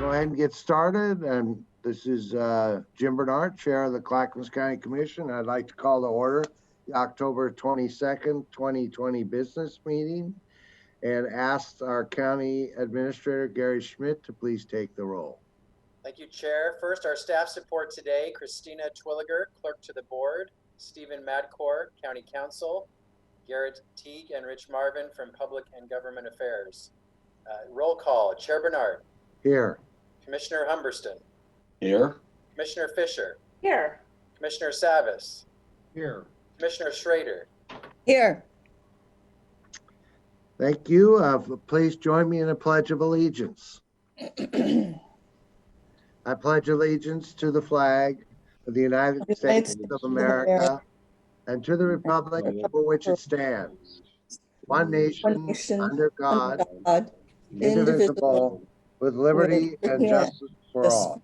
go ahead and get started. And this is Jim Bernard, Chair of the Clackamas County Commission. I'd like to call to order the October 22nd, 2020 business meeting and ask our County Administrator, Gary Schmidt, to please take the roll. Thank you, Chair. First, our staff support today, Christina Twilliger, Clerk to the Board, Stephen Madcore, County Counsel, Garrett Teague and Rich Marvin from Public and Government Affairs. Roll call, Chair Bernard. Here. Commissioner Humberston. Here. Commissioner Fisher. Here. Commissioner Savas. Here. Commissioner Schrader. Here. Thank you. Please join me in a pledge of allegiance. I pledge allegiance to the flag of the United States of America and to the republic for which it stands, one nation, under God, indivisible, with liberty and justice for all.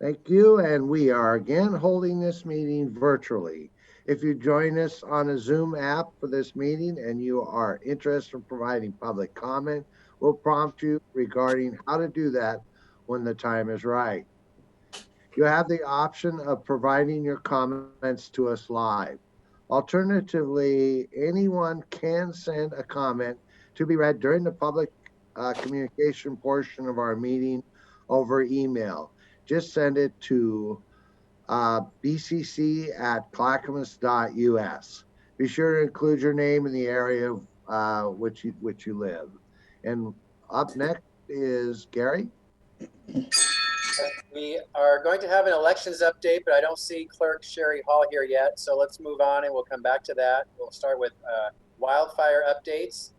Thank you, and we are again holding this meeting virtually. If you join us on a Zoom app for this meeting and you are interested in providing public comment, we'll prompt you regarding how to do that when the time is right. You have the option of providing your comments to us live. Alternatively, anyone can send a comment to be read during the public communication portion of our meeting over email. Just send it to bcc@clackamas.us. Be sure to include your name and the area which you live. And up next is Gary. We are going to have an elections update, but I don't see Clerk Sherry Hall here yet. So let's move on and we'll come back to that. We'll start with wildfire updates.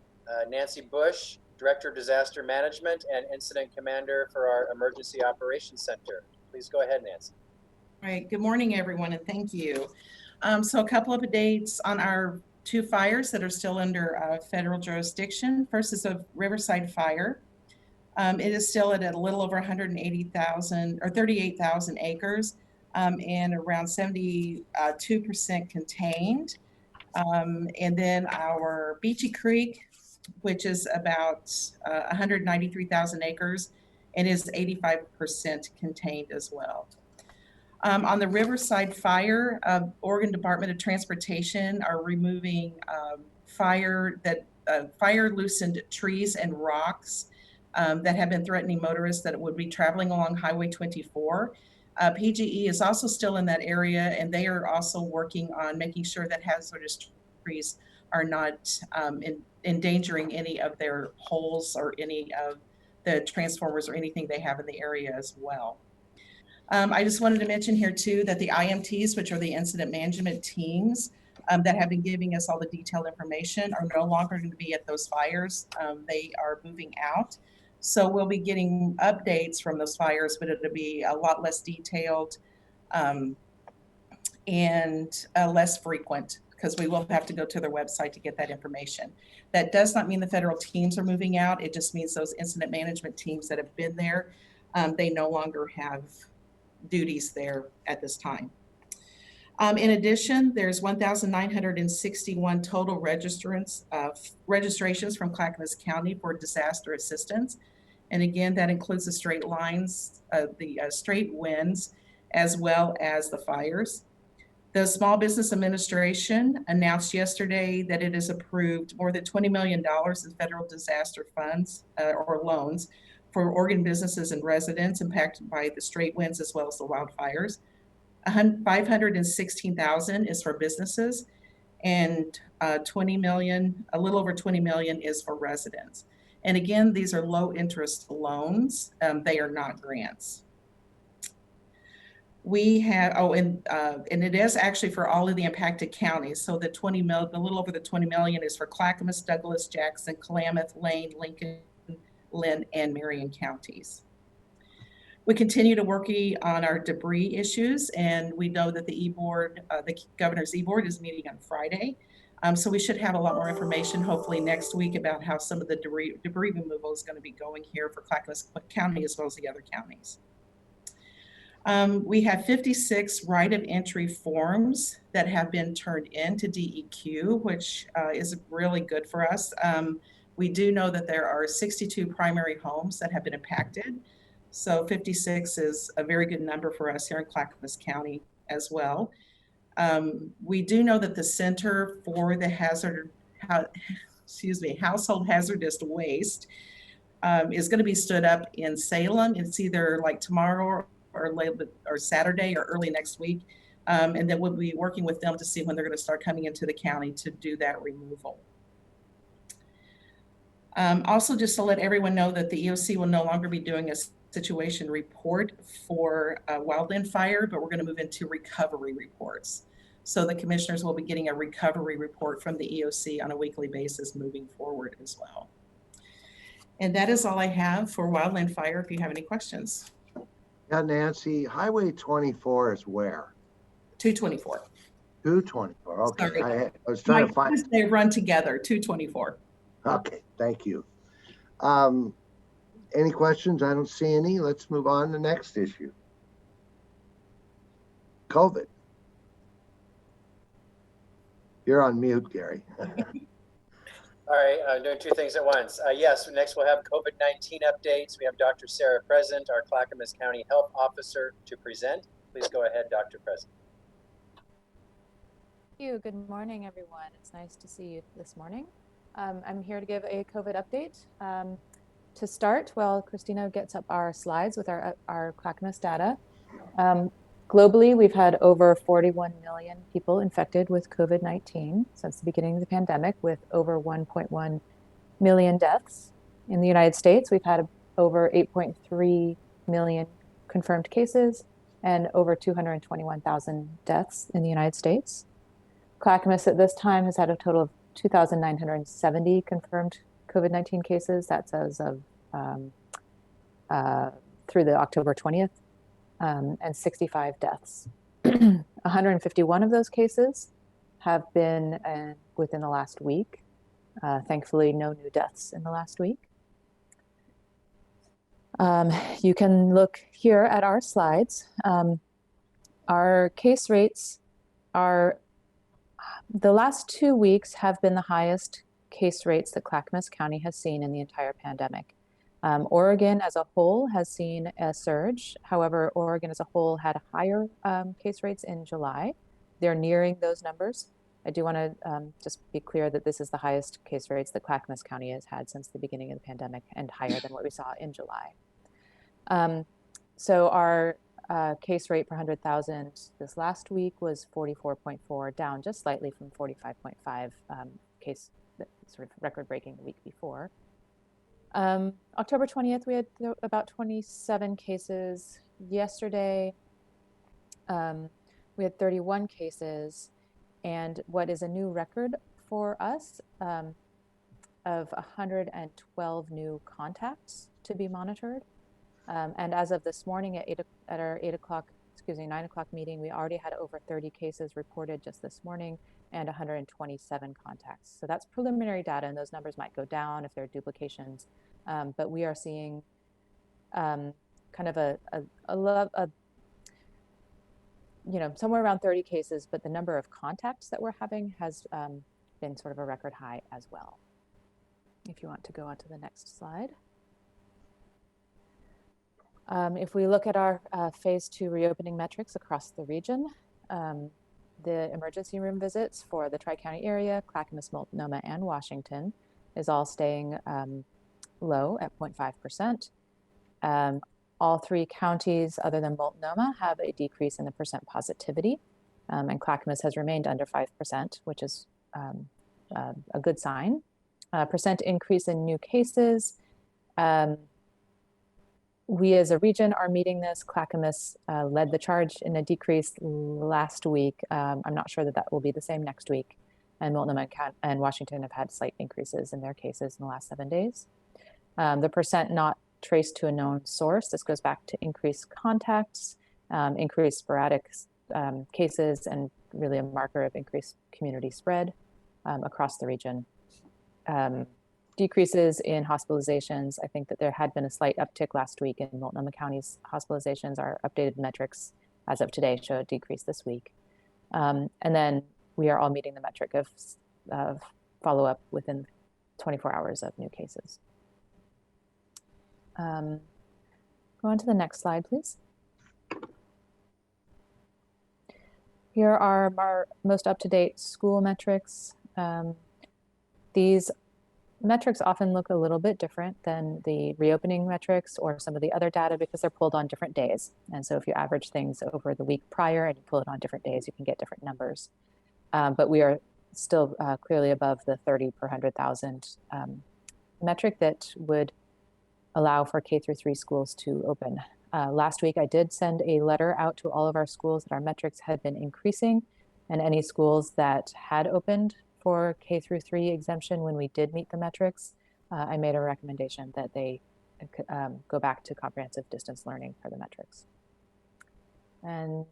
Nancy Bush, Director of Disaster Management and Incident Commander for our Emergency Operations Center. Please go ahead, Nancy. All right, good morning, everyone, and thank you. So a couple of updates on our two fires that are still under federal jurisdiction. First is a Riverside fire. It is still at a little over 180,000 or 38,000 acres and around 72% contained. And then our Beachy Creek, which is about 193,000 acres and is 85% contained as well. On the Riverside fire, Oregon Department of Transportation are removing fire loosened trees and rocks that have been threatening motorists that would be traveling along Highway 24. PGE is also still in that area, and they are also working on making sure that hazardous trees are not endangering any of their poles or any of the transformers or anything they have in the area as well. I just wanted to mention here too that the IMTs, which are the incident management teams that have been giving us all the detailed information, are no longer going to be at those fires. They are moving out. So we'll be getting updates from those fires, but it'll be a lot less detailed and less frequent, because we will have to go to their website to get that information. That does not mean the federal teams are moving out. It just means those incident management teams that have been there, they no longer have duties there at this time. In addition, there's 1,961 total registrations from Clackamas County for disaster assistance. And again, that includes the straight lines, the straight winds, as well as the fires. The Small Business Administration announced yesterday that it has approved more than $20 million in federal disaster funds or loans for Oregon businesses and residents impacted by the straight winds as well as the wildfires. $516,000 is for businesses, and a little over 20 million is for residents. And again, these are low interest loans. They are not grants. We have, and it is actually for all of the impacted counties. So the a little over the 20 million is for Clackamas, Douglas, Jackson, Klamath, Lane, Lincoln, Lynn, and Marion counties. We continue to work on our debris issues, and we know that the governor's e-board is meeting on Friday. So we should have a lot more information hopefully next week about how some of the debris removal is going to be going here for Clackamas County as well as the other counties. We have 56 right of entry forms that have been turned in to DEQ, which is really good for us. We do know that there are 62 primary homes that have been impacted. So 56 is a very good number for us here in Clackamas County as well. We do know that the Center for the Household Hazardous Waste is going to be stood up in Salem. It's either like tomorrow or Saturday or early next week. And then we'll be working with them to see when they're going to start coming into the county to do that removal. Also, just to let everyone know that the EOC will no longer be doing a situation report for wildland fire, but we're going to move into recovery reports. So the commissioners will be getting a recovery report from the EOC on a weekly basis moving forward as well. And that is all I have for wildland fire. If you have any questions. Yeah, Nancy, Highway 24 is where? 224. 224. Okay. Sorry. I was trying to find. They run together. 224. Okay. Thank you. Any questions? I don't see any. Let's move on to the next issue. COVID. You're on mute, Gary. All right, I'm doing two things at once. Yes, next we'll have COVID-19 updates. We have Dr. Sarah present, our Clackamas County Health Officer, to present. Please go ahead, Dr. President. Thank you. Good morning, everyone. It's nice to see you this morning. I'm here to give a COVID update. To start, while Christina gets up our slides with our Clackamas data, globally, we've had over 41 million people infected with COVID-19 since the beginning of the pandemic, with over 1.1 million deaths. In the United States, we've had over 8.3 million confirmed cases and over 221,000 deaths in the United States. Clackamas at this time has had a total of 2,970 confirmed COVID-19 cases. That's as of through the October 20th. And 65 deaths. 151 of those cases have been within the last week. Thankfully, no new deaths in the last week. You can look here at our slides. Our case rates are, the last 2 weeks have been the highest case rates that Clackamas County has seen in the entire pandemic. Oregon as a whole has seen a surge. However, Oregon as a whole had higher case rates in July. They're nearing those numbers. I do want to just be clear that this is the highest case rates that Clackamas County has had since the beginning of the pandemic, and higher than what we saw in July. So our case rate per 100,000 this last week was 44.4, down just slightly from 45.5 case, sort of record-breaking the week before. October 20th, we had about 27 cases. Yesterday, we had 31 cases, and what is a new record for us of 112 new contacts to be monitored. And as of this morning at our 9 o'clock meeting, we already had over 30 cases reported just this morning and 127 contacts. So that's preliminary data, and those numbers might go down if there are duplications. But we are seeing kind of somewhere around 30 cases, but the number of contacts that we're having has been sort of a record high as well. If you want to go on to the next slide. If we look at our phase 2 reopening metrics across the region, the emergency room visits for the Tri-County area, Clackamas, Multnomah, and Washington is all staying low at 0.5%. All 3 counties other than Multnomah have a decrease in the percent positivity, and Clackamas has remained under 5%, which is a good sign. Percent increase in new cases. We as a region are meeting this. Clackamas led the charge in a decrease last week. I'm not sure that will be the same next week. And Multnomah and Washington have had slight increases in their cases in the last 7 days. The percent not traced to a known source, this goes back to increased contacts, increased sporadic cases, and really a marker of increased community spread across the region. Decreases in hospitalizations. I think that there had been a slight uptick last week in Multnomah County's hospitalizations. Our updated metrics as of today show a decrease this week. And then we are all meeting the metric of follow-up within 24 hours of new cases. Go on to the next slide, please. Here are our most up-to-date school metrics. These metrics often look a little bit different than the reopening metrics or some of the other data because they're pulled on different days. And so if you average things over the week prior and you pull it on different days, you can get different numbers. But we are still clearly above the 30 per 100,000 metric that would allow for K-3 schools to open. Last week, I did send a letter out to all of our schools that our metrics had been increasing, and any schools that had opened for K-3 exemption when we did meet the metrics, I made a recommendation that they go back to comprehensive distance learning for the metrics. And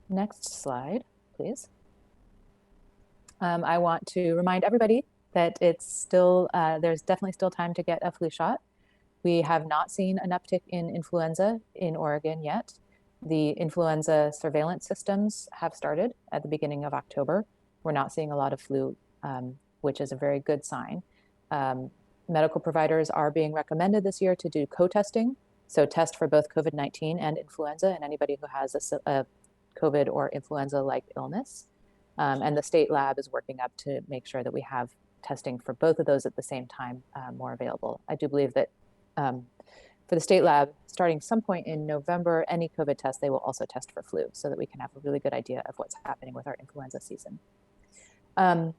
next slide, please. I want to remind everybody that it's still, there's definitely still time to get a flu shot. We have not seen an uptick in influenza in Oregon yet. The influenza surveillance systems have started at the beginning of October. We're not seeing a lot of flu, which is a very good sign. Medical providers are being recommended this year to do co-testing. So test for both COVID-19 and influenza and anybody who has a COVID or influenza-like illness. And the state lab is working up to make sure that we have testing for both of those at the same time more available. I do believe that for the state lab, starting some point in November, any COVID test, they will also test for flu so that we can have a really good idea of what's happening with our influenza season. On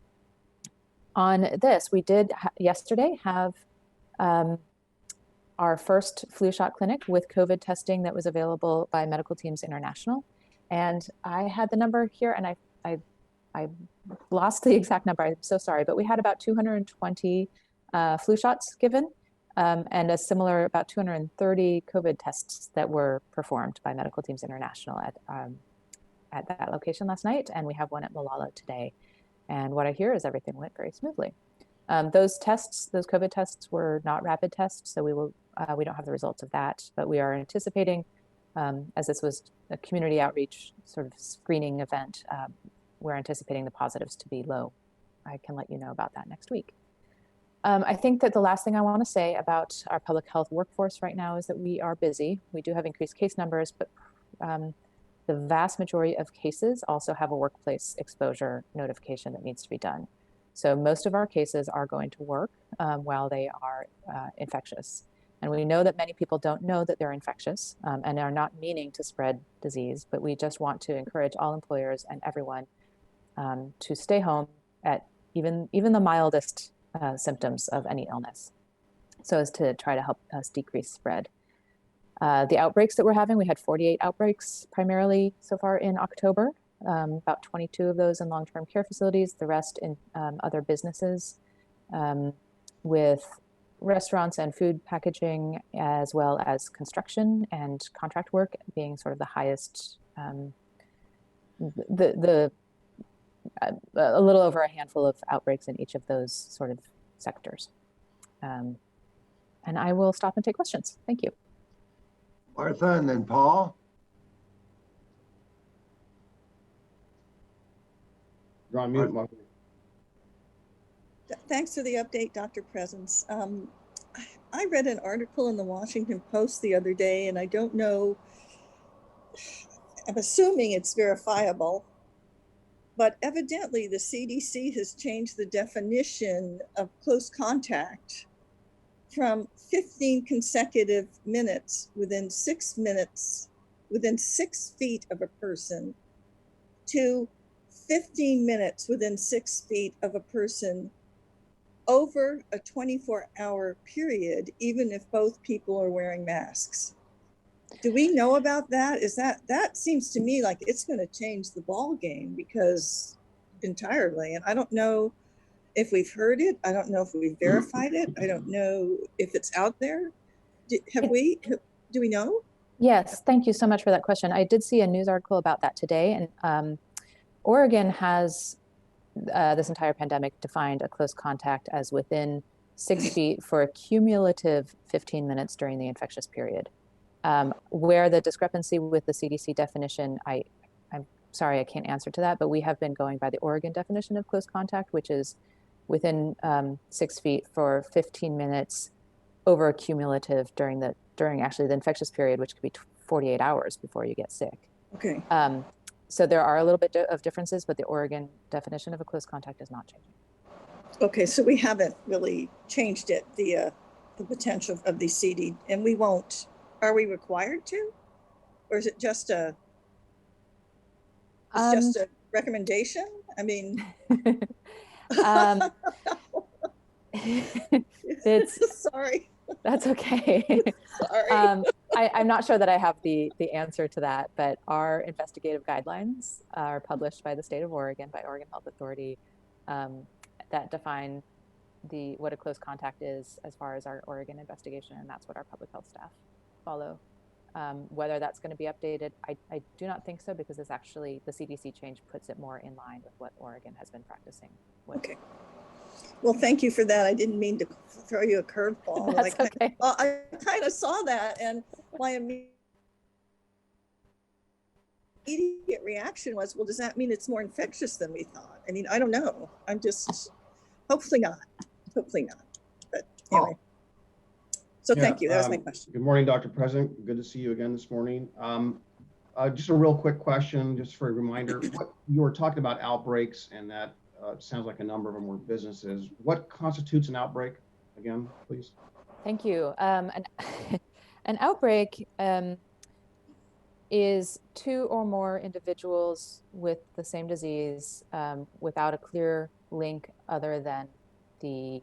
this, we did yesterday have our first flu shot clinic with COVID testing that was available by Medical Teams International. And I had the number here and I lost the exact number, I'm so sorry, but we had about 220 flu shots given. And a similar about 230 COVID tests that were performed by Medical Teams International at that location last night. And we have one at Malala today. And what I hear is everything went very smoothly. Those tests, those COVID tests were not rapid tests. So we don't have the results of that, but we are anticipating, as this was a community outreach sort of screening event, we're anticipating the positives to be low. I can let you know about that next week. I think that the last thing I want to say about our public health workforce right now is that we are busy. We do have increased case numbers, but the vast majority of cases also have a workplace exposure notification that needs to be done. So most of our cases are going to work while they are infectious. And we know that many people don't know that they're infectious and are not meaning to spread disease, but we just want to encourage all employers and everyone to stay home at even the mildest symptoms of any illness, so as to try to help us decrease spread. The outbreaks that we're having, we had 48 outbreaks primarily so far in October, about 22 of those in long-term care facilities, the rest in other businesses, with restaurants and food packaging, as well as construction and contract work being sort of the highest, a little over a handful of outbreaks in each of those sort of sectors. And I will stop and take questions. Thank you. Martha and then Paul. You're on mute, Martha. Thanks for the update, Dr. Presence. I read an article in the Washington Post the other day, and I don't know, I'm assuming it's verifiable, but evidently the CDC has changed the definition of close contact from 15 consecutive minutes within 6 minutes, within 6 feet of a person, to 15 minutes within 6 feet of a person over a 24-hour period, even if both people are wearing masks. Do we know about that? That seems to me like it's going to change the ball game because entirely. And I don't know if we've heard it. I don't know if we've verified it. I don't know if it's out there. Do we know? Yes, thank you so much for that question. I did see a news article about that today, and Oregon has this entire pandemic defined a close contact as within 6 feet for a cumulative 15 minutes during the infectious period. Where the discrepancy with the CDC definition, I'm sorry, I can't answer to that, but we have been going by the Oregon definition of close contact, which is within 6 feet for 15 minutes over a cumulative during actually the infectious period, which could be 48 hours before you get sick. Okay. So there are a little bit of differences, but the Oregon definition of a close contact is not changing. Okay, so we haven't really changed it, the potential of the CD, and we won't. Are we required to, or is it just a? It's just a recommendation. I mean, it's sorry. That's okay. Sorry. I'm not sure that I have the answer to that, but our investigative guidelines are published by the state of Oregon, by Oregon Health Authority, that define what a close contact is as far as our Oregon investigation, and that's what our public health staff follow. Whether that's going to be updated, I do not think so, because it's actually, the CDC change puts it more in line with what Oregon has been practicing with. Okay. Well, thank you for that. I didn't mean to throw you a curveball. That's okay. I kind of saw that, and my immediate reaction was, well, does that mean it's more infectious than we thought? I mean, I don't know. I'm just, hopefully not. Hopefully not. But anyway. So Yeah, thank you. That was my question. Good morning, Dr. President. Good to see you again this morning. Just a real quick question, just for a reminder. You were talking about outbreaks, and that sounds like a number of them were businesses. What constitutes an outbreak again, please? Thank you. An outbreak is 2 or more individuals with the same disease without a clear link other than the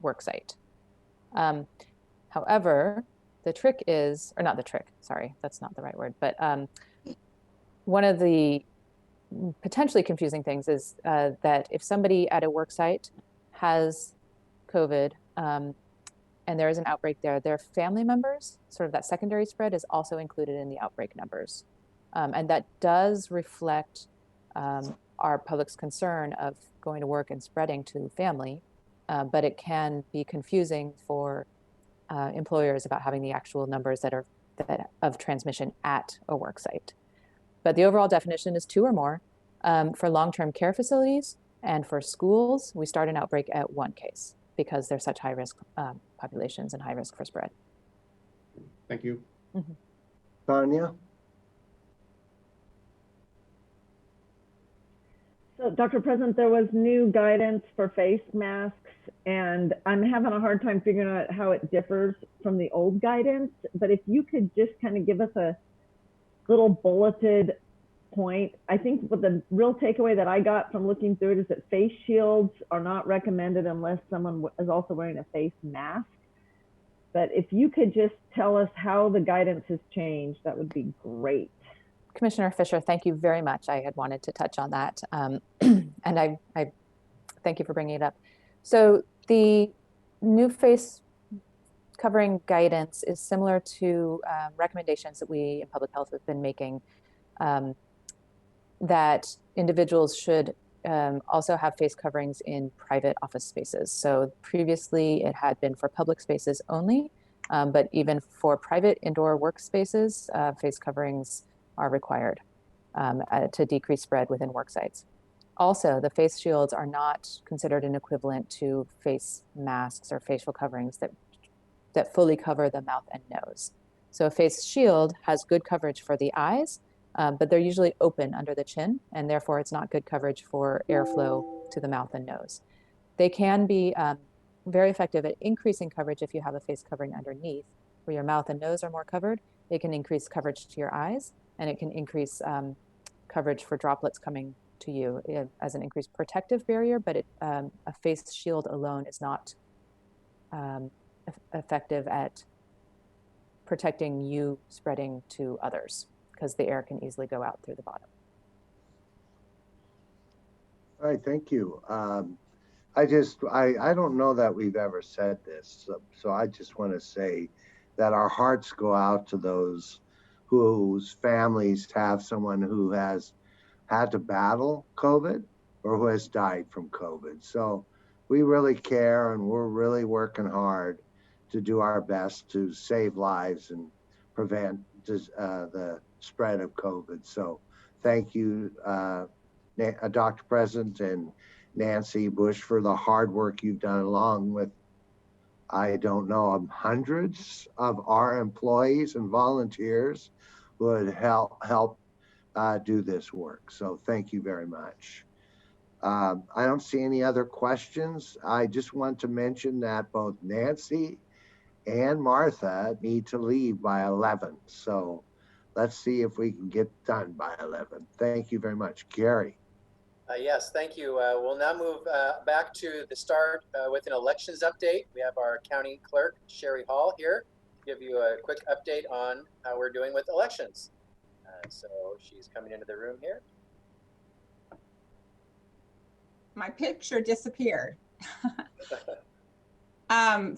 work site. However, the trick is, or not the trick, sorry, that's not the right word, but one of the potentially confusing things is that if somebody at a work site has COVID and there is an outbreak there, their family members, sort of that secondary spread, is also included in the outbreak numbers. And that does reflect our public's concern of going to work and spreading to family, but it can be confusing for employers about having the actual numbers that of transmission at a work site. But the overall definition is 2 or more. For long-term care facilities and for schools, we start an outbreak at 1 case because they're such high-risk populations and high risk for spread. Thank you. Mm-hmm. Tanya? So, Dr. President, there was new guidance for face masks, and I'm having a hard time figuring out how it differs from the old guidance. But if you could just kind of give us a little bulleted point. I think what the real takeaway that I got from looking through it is that face shields are not recommended unless someone is also wearing a face mask. But if you could just tell us how the guidance has changed, that would be great. Commissioner Fisher, thank you very much. I had wanted to touch on that. And I thank you for bringing it up. So the new face covering guidance is similar to recommendations that we in public health have been making, that individuals should also have face coverings in private office spaces. So previously it had been for public spaces only, but even for private indoor workspaces, face coverings are required to decrease spread within work sites. Also, the face shields are not considered an equivalent to face masks or facial coverings that fully cover the mouth and nose. So a face shield has good coverage for the eyes, but they're usually open under the chin, and therefore it's not good coverage for airflow to the mouth and nose. They can be very effective at increasing coverage if you have a face covering underneath, where your mouth and nose are more covered. It can increase coverage to your eyes, and it can increase coverage for droplets coming to you as an increased protective barrier, but a face shield alone is not effective at protecting you spreading to others, because the air can easily go out through the bottom. All right, thank you. I don't know that we've ever said this, so I just want to say that our hearts go out to those whose families have someone who has had to battle COVID or who has died from COVID. So we really care, and we're really working hard to do our best to save lives and prevent the spread of COVID. So thank you, Dr. President and Nancy Bush, for the hard work you've done, along with, I don't know, hundreds of our employees and volunteers who would help do this work. So thank you very much. I don't see any other questions. I just want to mention that both Nancy and Martha need to leave by 11. So let's see if we can get done by 11. Thank you very much. Gary. Yes, thank you. We'll now move back to the start with an elections update. We have our county clerk, Sherry Hall, here to give you a quick update on how we're doing with elections. So she's coming into the room here. My picture disappeared.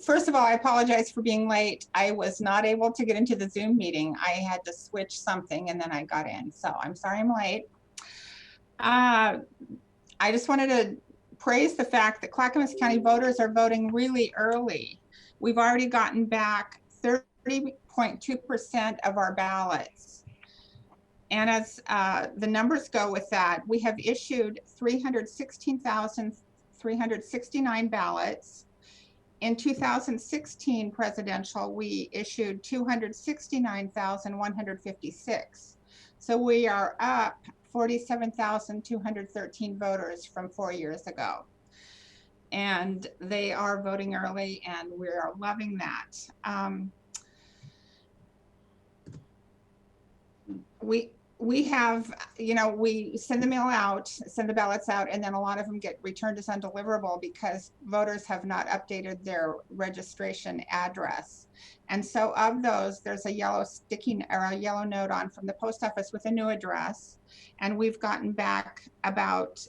First of all, I apologize for being late. I was not able to get into the Zoom meeting. I had to switch something and then I got in. So I'm sorry I'm late. I just wanted to praise the fact that Clackamas County voters are voting really early. We've already gotten back 30.2% of our ballots. And as the numbers go with that, we have issued 316,369 ballots. In 2016 presidential, we issued 269,156. So we are up 47,213 voters from 4 years ago. And they are voting early and we are loving that. We have, you know, we send the mail out, send the ballots out, and then a lot of them get returned as undeliverable because voters have not updated their registration address. And so of those, there's a yellow sticking or a yellow note on from the post office with a new address. And we've gotten back about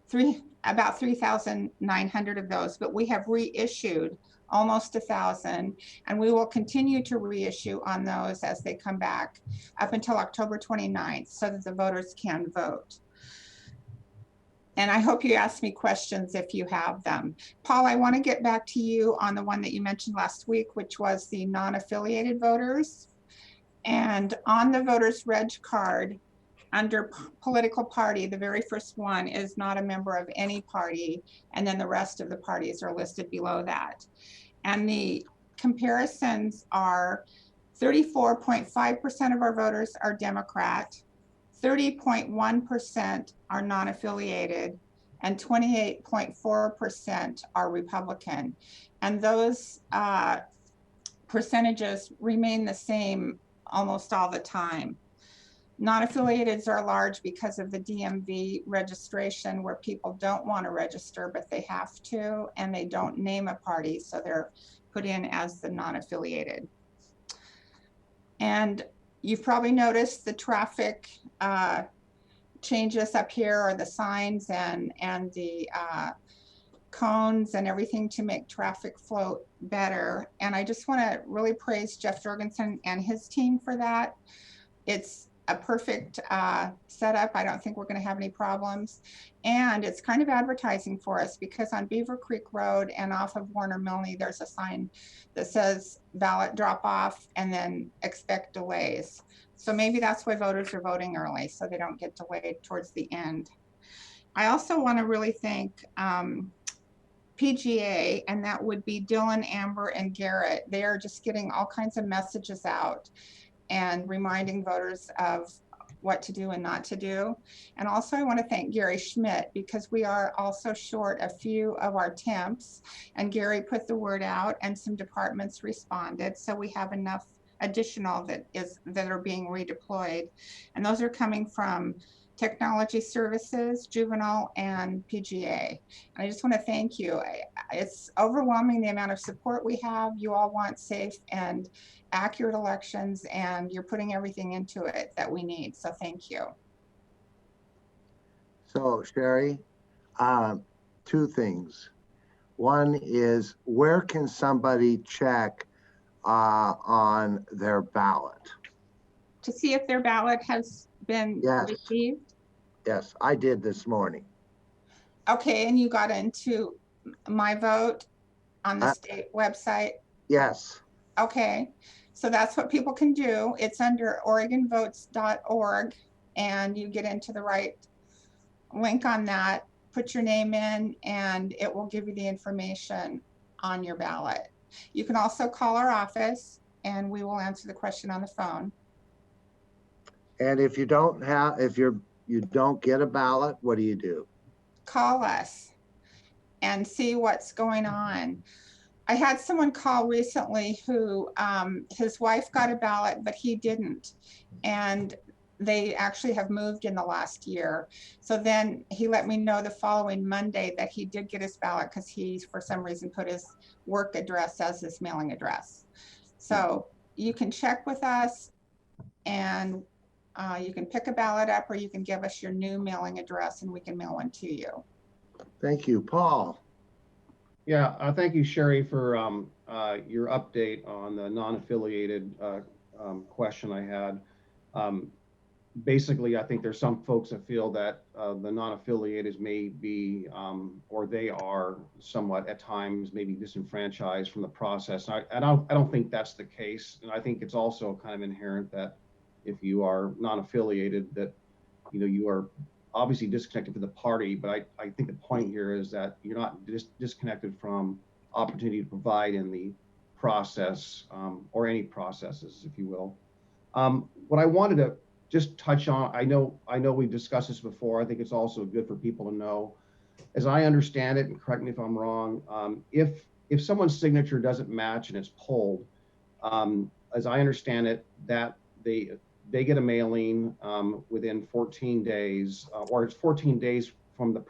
3,900 of those, but we have reissued almost 1,000, and we will continue to reissue on those as they come back up until October 29th so that the voters can vote. And I hope you ask me questions if you have them. Paul, I want to get back to you on the one that you mentioned last week, which was the non-affiliated voters. And on the voter's reg card, under political party, the very first one is not a member of any party, and then the rest of the parties are listed below that. And the comparisons are 34.5% of our voters are Democrat, 30.1% are non-affiliated, and 28.4% are Republican. And those percentages remain the same almost all the time. Non-affiliateds are large because of the DMV registration where people don't want to register, but they have to, and they don't name a party, so they're put in as the non-affiliated. And you've probably noticed the traffic changes up here, or the signs and the cones and everything to make traffic flow better. And I just want to really praise Jeff Jorgensen and his team for that. It's a perfect setup. I don't think we're going to have any problems. And it's kind of advertising for us because on Beaver Creek Road and off of Warner Milne, there's a sign that says ballot drop off and then expect delays. So maybe that's why voters are voting early, so they don't get delayed towards the end. I also want to really thank PGA, and that would be Dylan, Amber, and Garrett. They are just getting all kinds of messages out and reminding voters of what to do and not to do. And also I want to thank Gary Schmidt because we are also short a few of our temps, and Gary put the word out and some departments responded. So we have enough additional that are being redeployed. And those are coming from Technology Services, Juvenile, and PGA. And I just want to thank you. It's overwhelming the amount of support we have. You all want safe and accurate elections, and you're putting everything into it that we need. So thank you. So Sherry, two things. One is, where can somebody check on their ballot? To see if their ballot has been received? Yes, I did this morning. Okay, and you got into My Vote on the state website? Yes. Okay, so that's what people can do. It's under OregonVotes.org, and you get into the right link on that. put your name in, and it will give you the information on your ballot. You can also call our office and we will answer the question on the phone. And if you don't have, if you don't get a ballot, what do you do? Call us and see what's going on. I had someone call recently who his wife got a ballot, but he didn't. And they actually have moved in the last year. So then he let me know the following Monday that he did get his ballot because he, for some reason, put his work address as his mailing address. So you can check with us and you can pick a ballot up, or you can give us your new mailing address and we can mail one to you. Thank you, Paul. Yeah, thank you, Sherry, for your update on the non-affiliated question I had. Basically, I think there's some folks that feel that the non-affiliated may be, or they are somewhat at times maybe disenfranchised from the process. I don't think that's the case. And I think it's also kind of inherent that if you are non-affiliated, that, you know, you are obviously disconnected from the party, but I think the point here is that you're not disconnected from opportunity to provide in the process, or any processes, if you will. What I wanted to just touch on, I know we've discussed this before. I think it's also good for people to know, as I understand it, and correct me if I'm wrong, if someone's signature doesn't match and it's pulled, as I understand it, that they get a mailing within 14 days, or it's 14 days from the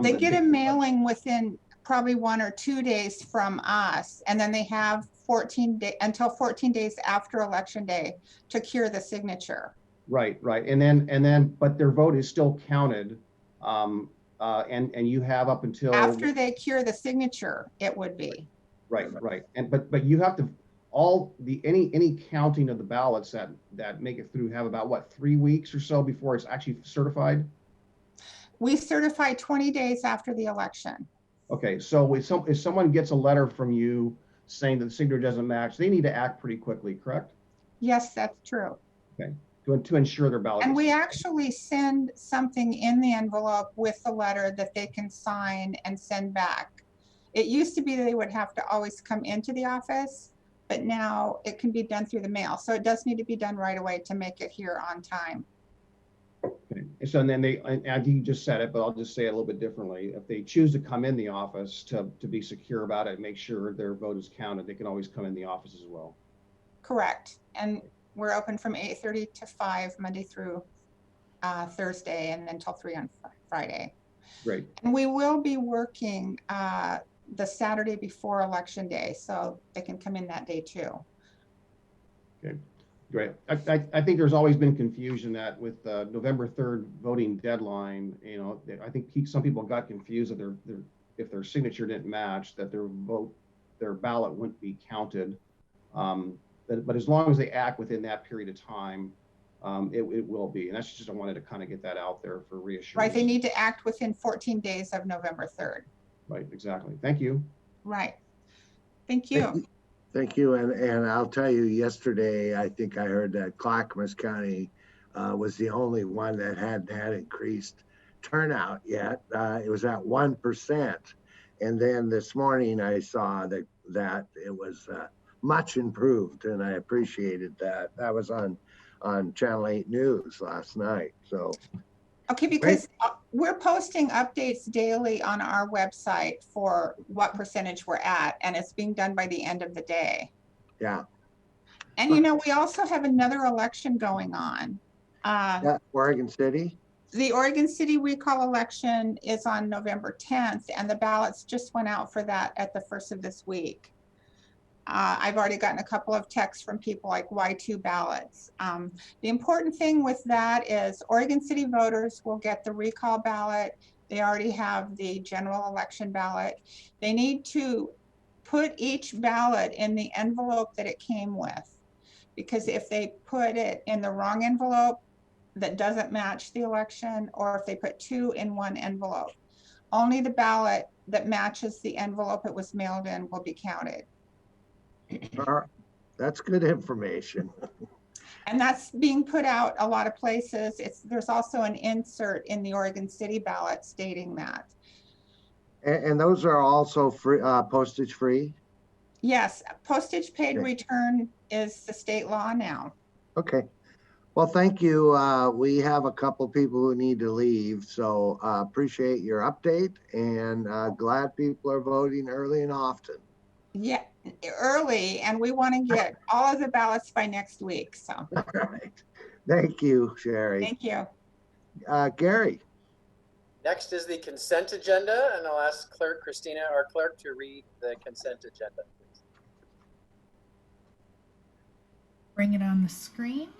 They get a mailing within probably 1 or 2 days from us, and then they have 14 days until 14 days after election day to cure the signature. Right, and then, but their vote is still counted, and you have up until after they cure the signature, it would be. Right, and but you have to any counting of the ballots that make it through have about what, 3 weeks or so before it's actually certified? We certify 20 days after the election. Okay, so if someone gets a letter from you saying that the signature doesn't match, they need to act pretty quickly, correct? Yes, that's true. Okay, to ensure their ballot. And we actually send something in the envelope with the letter that they can sign and send back. It used to be that they would have to always come into the office, but now it can be done through the mail. So it does need to be done right away to make it here on time. Okay. So then I think you just said it, but I'll just say it a little bit differently. If they choose to come in the office to be secure about it and make sure their vote is counted, they can always come in the office as well. Correct. And we're open from 8:30 to 5 Monday through Thursday, and then until 3 on Friday. Great. And we will be working the Saturday before Election Day, so they can come in that day too. Okay, great. I think there's always been confusion that with November 3rd voting deadline, you know, I think some people got confused that if their signature didn't match, that their ballot wouldn't be counted. But as long as they act within that period of time, it will be. And that's just, I wanted to kind of get that out there for reassurance. Right, they need to act within 14 days of November 3rd. Right, exactly. Thank you. Right. Thank you. Thank you. And I'll tell you, yesterday, I think I heard that Clackamas County was the only one that hadn't had increased turnout yet. It was at 1%. And then this morning I saw that it was much improved, and I appreciated that. That was on Channel 8 News last night. So okay, because we're posting updates daily on our website for what percentage we're at, and it's being done by the end of the day. Yeah. And you know, we also have another election going on. Yeah, Oregon City. The Oregon City recall election is on November 10th, and the ballots just went out for that at the first of this week. I've already gotten a couple of texts from people like, why 2 ballots? The important thing with that is Oregon City voters will get the recall ballot. They already have the general election ballot. They need to put each ballot in the envelope that it came with, because if they put it in the wrong envelope that doesn't match the election, or if they put 2 in one envelope, only the ballot that matches the envelope it was mailed in will be counted. That's good information. And that's being put out a lot of places. There's also an insert in the Oregon City ballot stating that. And those are also free, postage free? Yes, postage paid Okay. return is the state law now. Okay. Well, thank you. We have a couple people who need to leave, so appreciate your update and glad people are voting early and often. Yeah, early, and we want to get all of the ballots by next week. So All right. Thank you, Sherry. thank you. Gary. Next is the consent agenda, and I'll ask Clerk Christina, our clerk, to read the consent agenda, please. Bring it on the screen.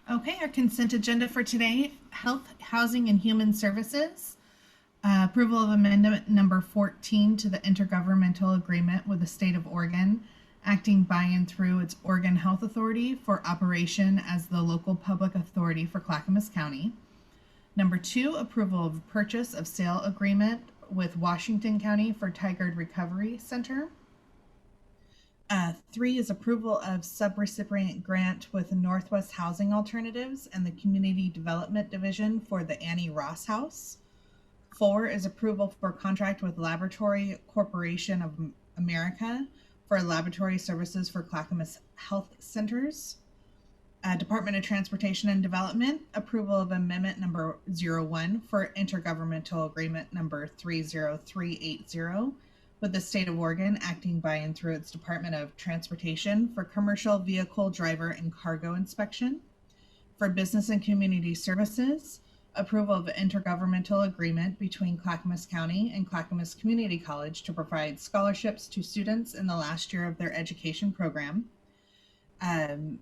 Okay, our consent agenda for today: Health, Housing, and Human Services. Approval of amendment number 14 to the intergovernmental agreement with the state of Oregon, acting by and through its Oregon Health Authority for operation as the local public authority for Clackamas County. Number 2, approval of purchase of sale agreement with Washington County for Tigard Recovery Center. 3 is approval of subrecipient grant with Northwest Housing Alternatives and the Community Development Division for the Annie Ross House. 4 is approval for contract with Laboratory Corporation of America for laboratory services for Clackamas Health Centers. Department of Transportation and Development, approval of amendment number 01 for intergovernmental agreement number 30380 with the state of Oregon, acting by and through its Department of Transportation for commercial vehicle driver and cargo inspection. For Business and Community Services, approval of intergovernmental agreement between Clackamas County and Clackamas Community College to provide scholarships to students in the last year of their education program.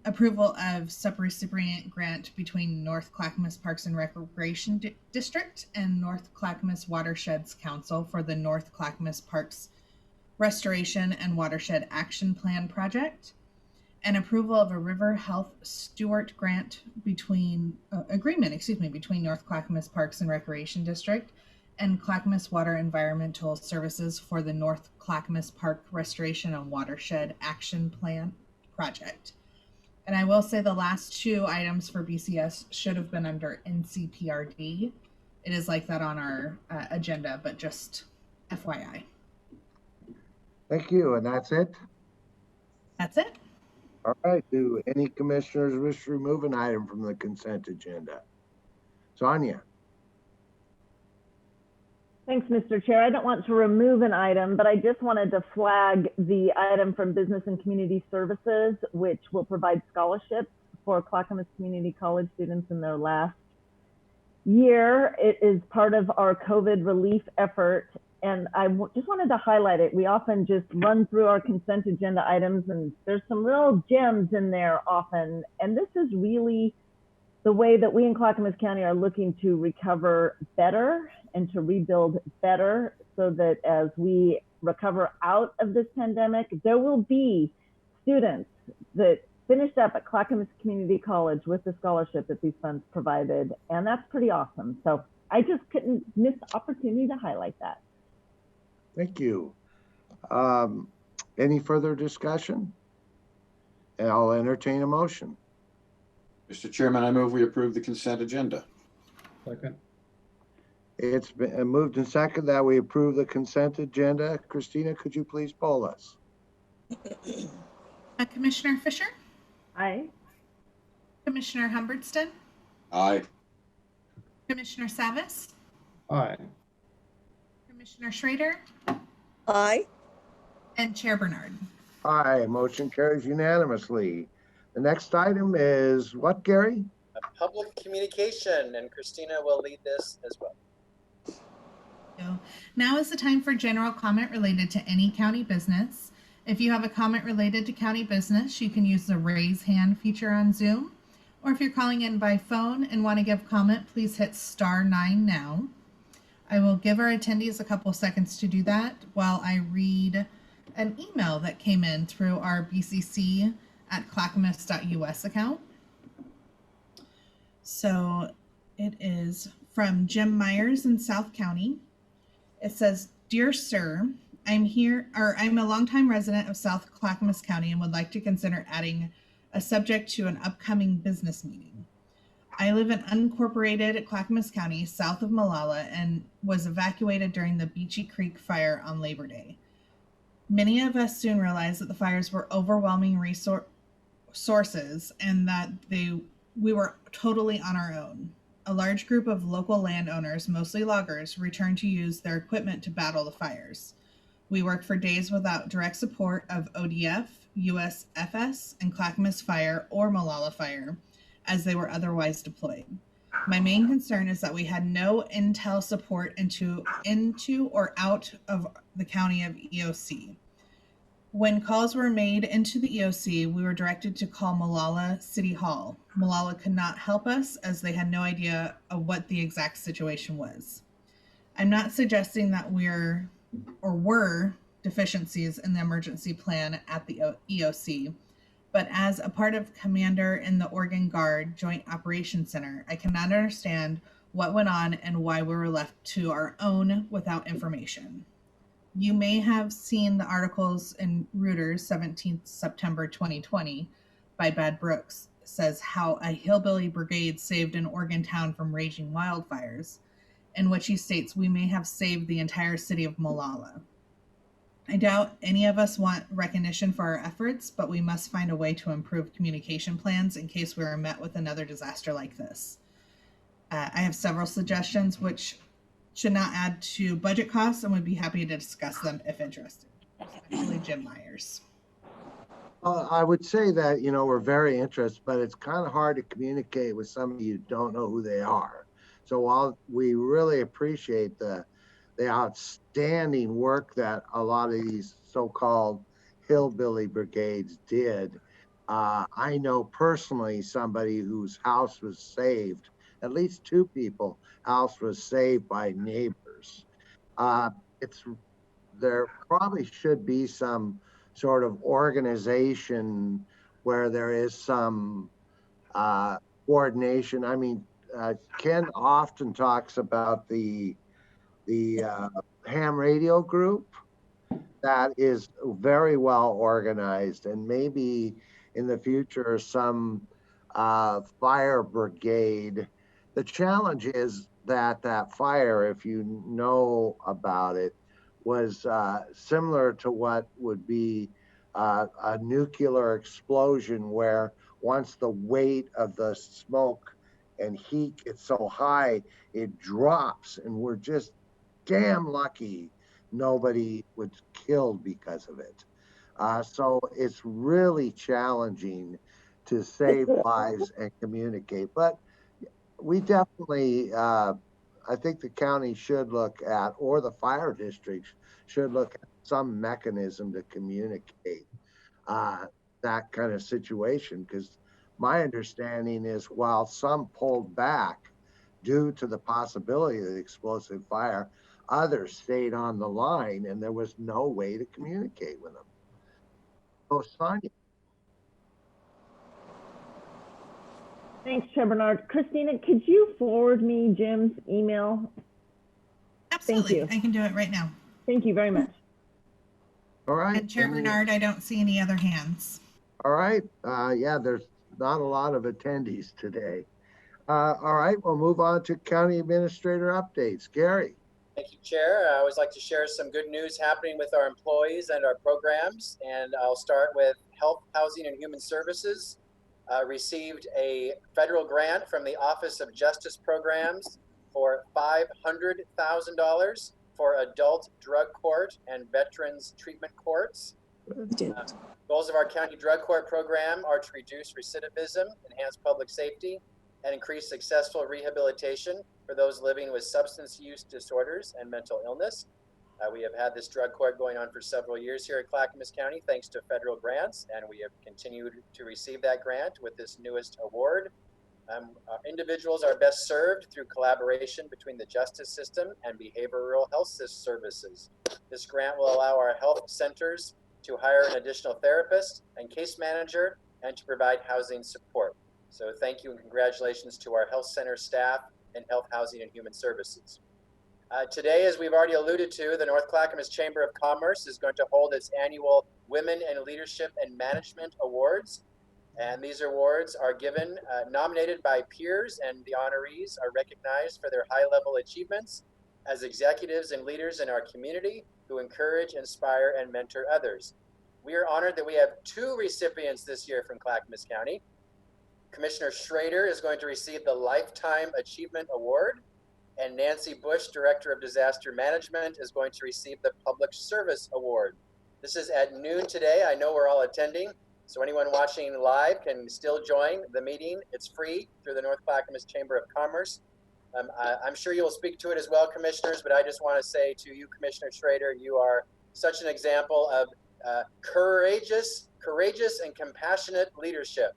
Approval of subrecipient grant between North Clackamas Parks and Recreation District and North Clackamas Watersheds Council for the North Clackamas Parks Restoration and Watershed Action Plan project. And approval of a River Health Stewart grant between North Clackamas Parks and Recreation District and Clackamas Water Environmental Services for the North Clackamas Park Restoration and Watershed Action Plan project. And I will say the last 2 items for BCS should have been under NCPRD. It is like that on our agenda, but just FYI. Thank you. And that's it? That's it. All right. Do any commissioners wish to remove an item from the consent agenda? Sonia. Thanks, Mr. Chair. I don't want to remove an item, but I just wanted to flag the item from Business and Community Services, which will provide scholarships for Clackamas Community College students in their last year. It is part of our COVID relief effort, and I just wanted to highlight it. We often just run through our consent agenda items, and there's some real gems in there often, and this is really the way that we in Clackamas County are looking to recover better and to rebuild better, so that as we recover out of this pandemic, there will be students that finished up at Clackamas Community College with the scholarship that these funds provided, and that's pretty awesome. So I just couldn't miss the opportunity to highlight that. Thank you. Any further discussion? And I'll entertain a motion. Mr. Chairman, I move we approve the consent agenda. Second. It's been moved and seconded that we approve the consent agenda. Christina, could you please poll us? Commissioner Fisher? Aye. Commissioner Humbertston? Aye. Commissioner Savas? Aye. Commissioner Schrader? Aye. And Chair Bernard. Aye, motion carries unanimously. The next item is what, Gary? Public communication, and Christina will lead this as well. So now is the time for general comment related to any county business. If you have a comment related to county business, you can use the raise hand feature on Zoom. Or if you're calling in by phone and want to give comment, please hit *9 now. I will give our attendees a couple seconds to do that while I read an email that came in through our bcc@clackamas.us account. So it is from Jim Myers in South County. It says, "Dear Sir, I'm a longtime resident of South Clackamas County and would like to consider adding a subject to an upcoming business meeting. I live in unincorporated Clackamas County, south of Malala, and was evacuated during the Beachy Creek fire on Labor Day. Many of us soon realized that the fires were overwhelming sources and that we were totally on our own. A large group of local landowners, mostly loggers, returned to use their equipment to battle the fires. We worked for days without direct support of ODF, USFS, and Clackamas Fire or Malala Fire, as they were otherwise deployed. My main concern is that we had no intel support into or out of the county of EOC. When calls were made into the EOC, we were directed to call Malala City Hall. Malala could not help us as they had no idea of what the exact situation was. I'm not suggesting that were deficiencies in the emergency plan at the EOC, but as a part of commander in the Oregon Guard Joint Operations Center, I cannot understand what went on and why we were left to our own without information. You may have seen the articles in Reuters, 17th September 2020, by Bad Brooks, says how a hillbilly brigade saved an Oregon town from raging wildfires, in which he states we may have saved the entire city of Malala. I doubt any of us want recognition for our efforts, but we must find a way to improve communication plans in case we are met with another disaster like this. I have several suggestions which should not add to budget costs and would be happy to discuss them if interested. Especially Jim Myers. I would say that, we're very interested, but it's kind of hard to communicate with somebody you don't know who they are. So while we really appreciate the outstanding work that a lot of these so-called hillbilly brigades did, I know personally somebody whose house was saved, at least two people house was saved by neighbors. There probably should be some sort of organization where there is some coordination. I mean, Ken often talks about the ham radio group that is very well organized, and maybe in the future some fire brigade. The challenge is that fire, if you know about it, was similar to what would be a nuclear explosion, where once the weight of the smoke and heat gets so high, it drops, and we're just damn lucky nobody was killed because of it. So it's really challenging to save lives and communicate. But we definitely, I think the county should look at, or the fire districts should look at some mechanism to communicate that kind of situation. Because my understanding is while some pulled back due to the possibility of the explosive fire, others stayed on the line and there was no way to communicate with them. Oh, Sonia. Thanks, Chair Bernard. Christina, could you forward me Jim's email? Absolutely. Thank you. I can do it right now. Thank you very much. All right. And Chair Bernard, I don't see any other hands. All right. Yeah, there's not a lot of attendees today. All right, we'll move on to county administrator updates. Gary. Thank you, Chair. I always like to share some good news happening with our employees and our programs. And I'll start with Health, Housing, and Human Services. Received a federal grant from the Office of Justice Programs for $500,000 for adult drug court and veterans treatment courts. Goals of our county drug court program are to reduce recidivism, enhance public safety, and increase successful rehabilitation for those living with substance use disorders and mental illness. We have had this drug court going on for several years here at Clackamas County, thanks to federal grants, and we have continued to receive that grant with this newest award. Individuals are best served through collaboration between the justice system and behavioral health services. This grant will allow our health centers to hire an additional therapist and case manager and to provide housing support. So thank you and congratulations to our health center staff and Health, Housing, and Human Services. Today, as we've already alluded to, the North Clackamas Chamber of Commerce is going to hold its annual Women in Leadership and Management Awards. And these awards are given, nominated by peers, and the honorees are recognized for their high-level achievements as executives and leaders in our community who encourage, inspire, and mentor others. We are honored that we have 2 recipients this year from Clackamas County. Commissioner Schrader is going to receive the Lifetime Achievement Award, and Nancy Bush, Director of Disaster Management, is going to receive the Public Service Award. This is at noon today. I know we're all attending, so anyone watching live can still join the meeting. It's free through the North Clackamas Chamber of Commerce. I'm sure you'll speak to it as well, commissioners, but I just want to say to you, Commissioner Schrader, you are such an example of courageous and compassionate leadership.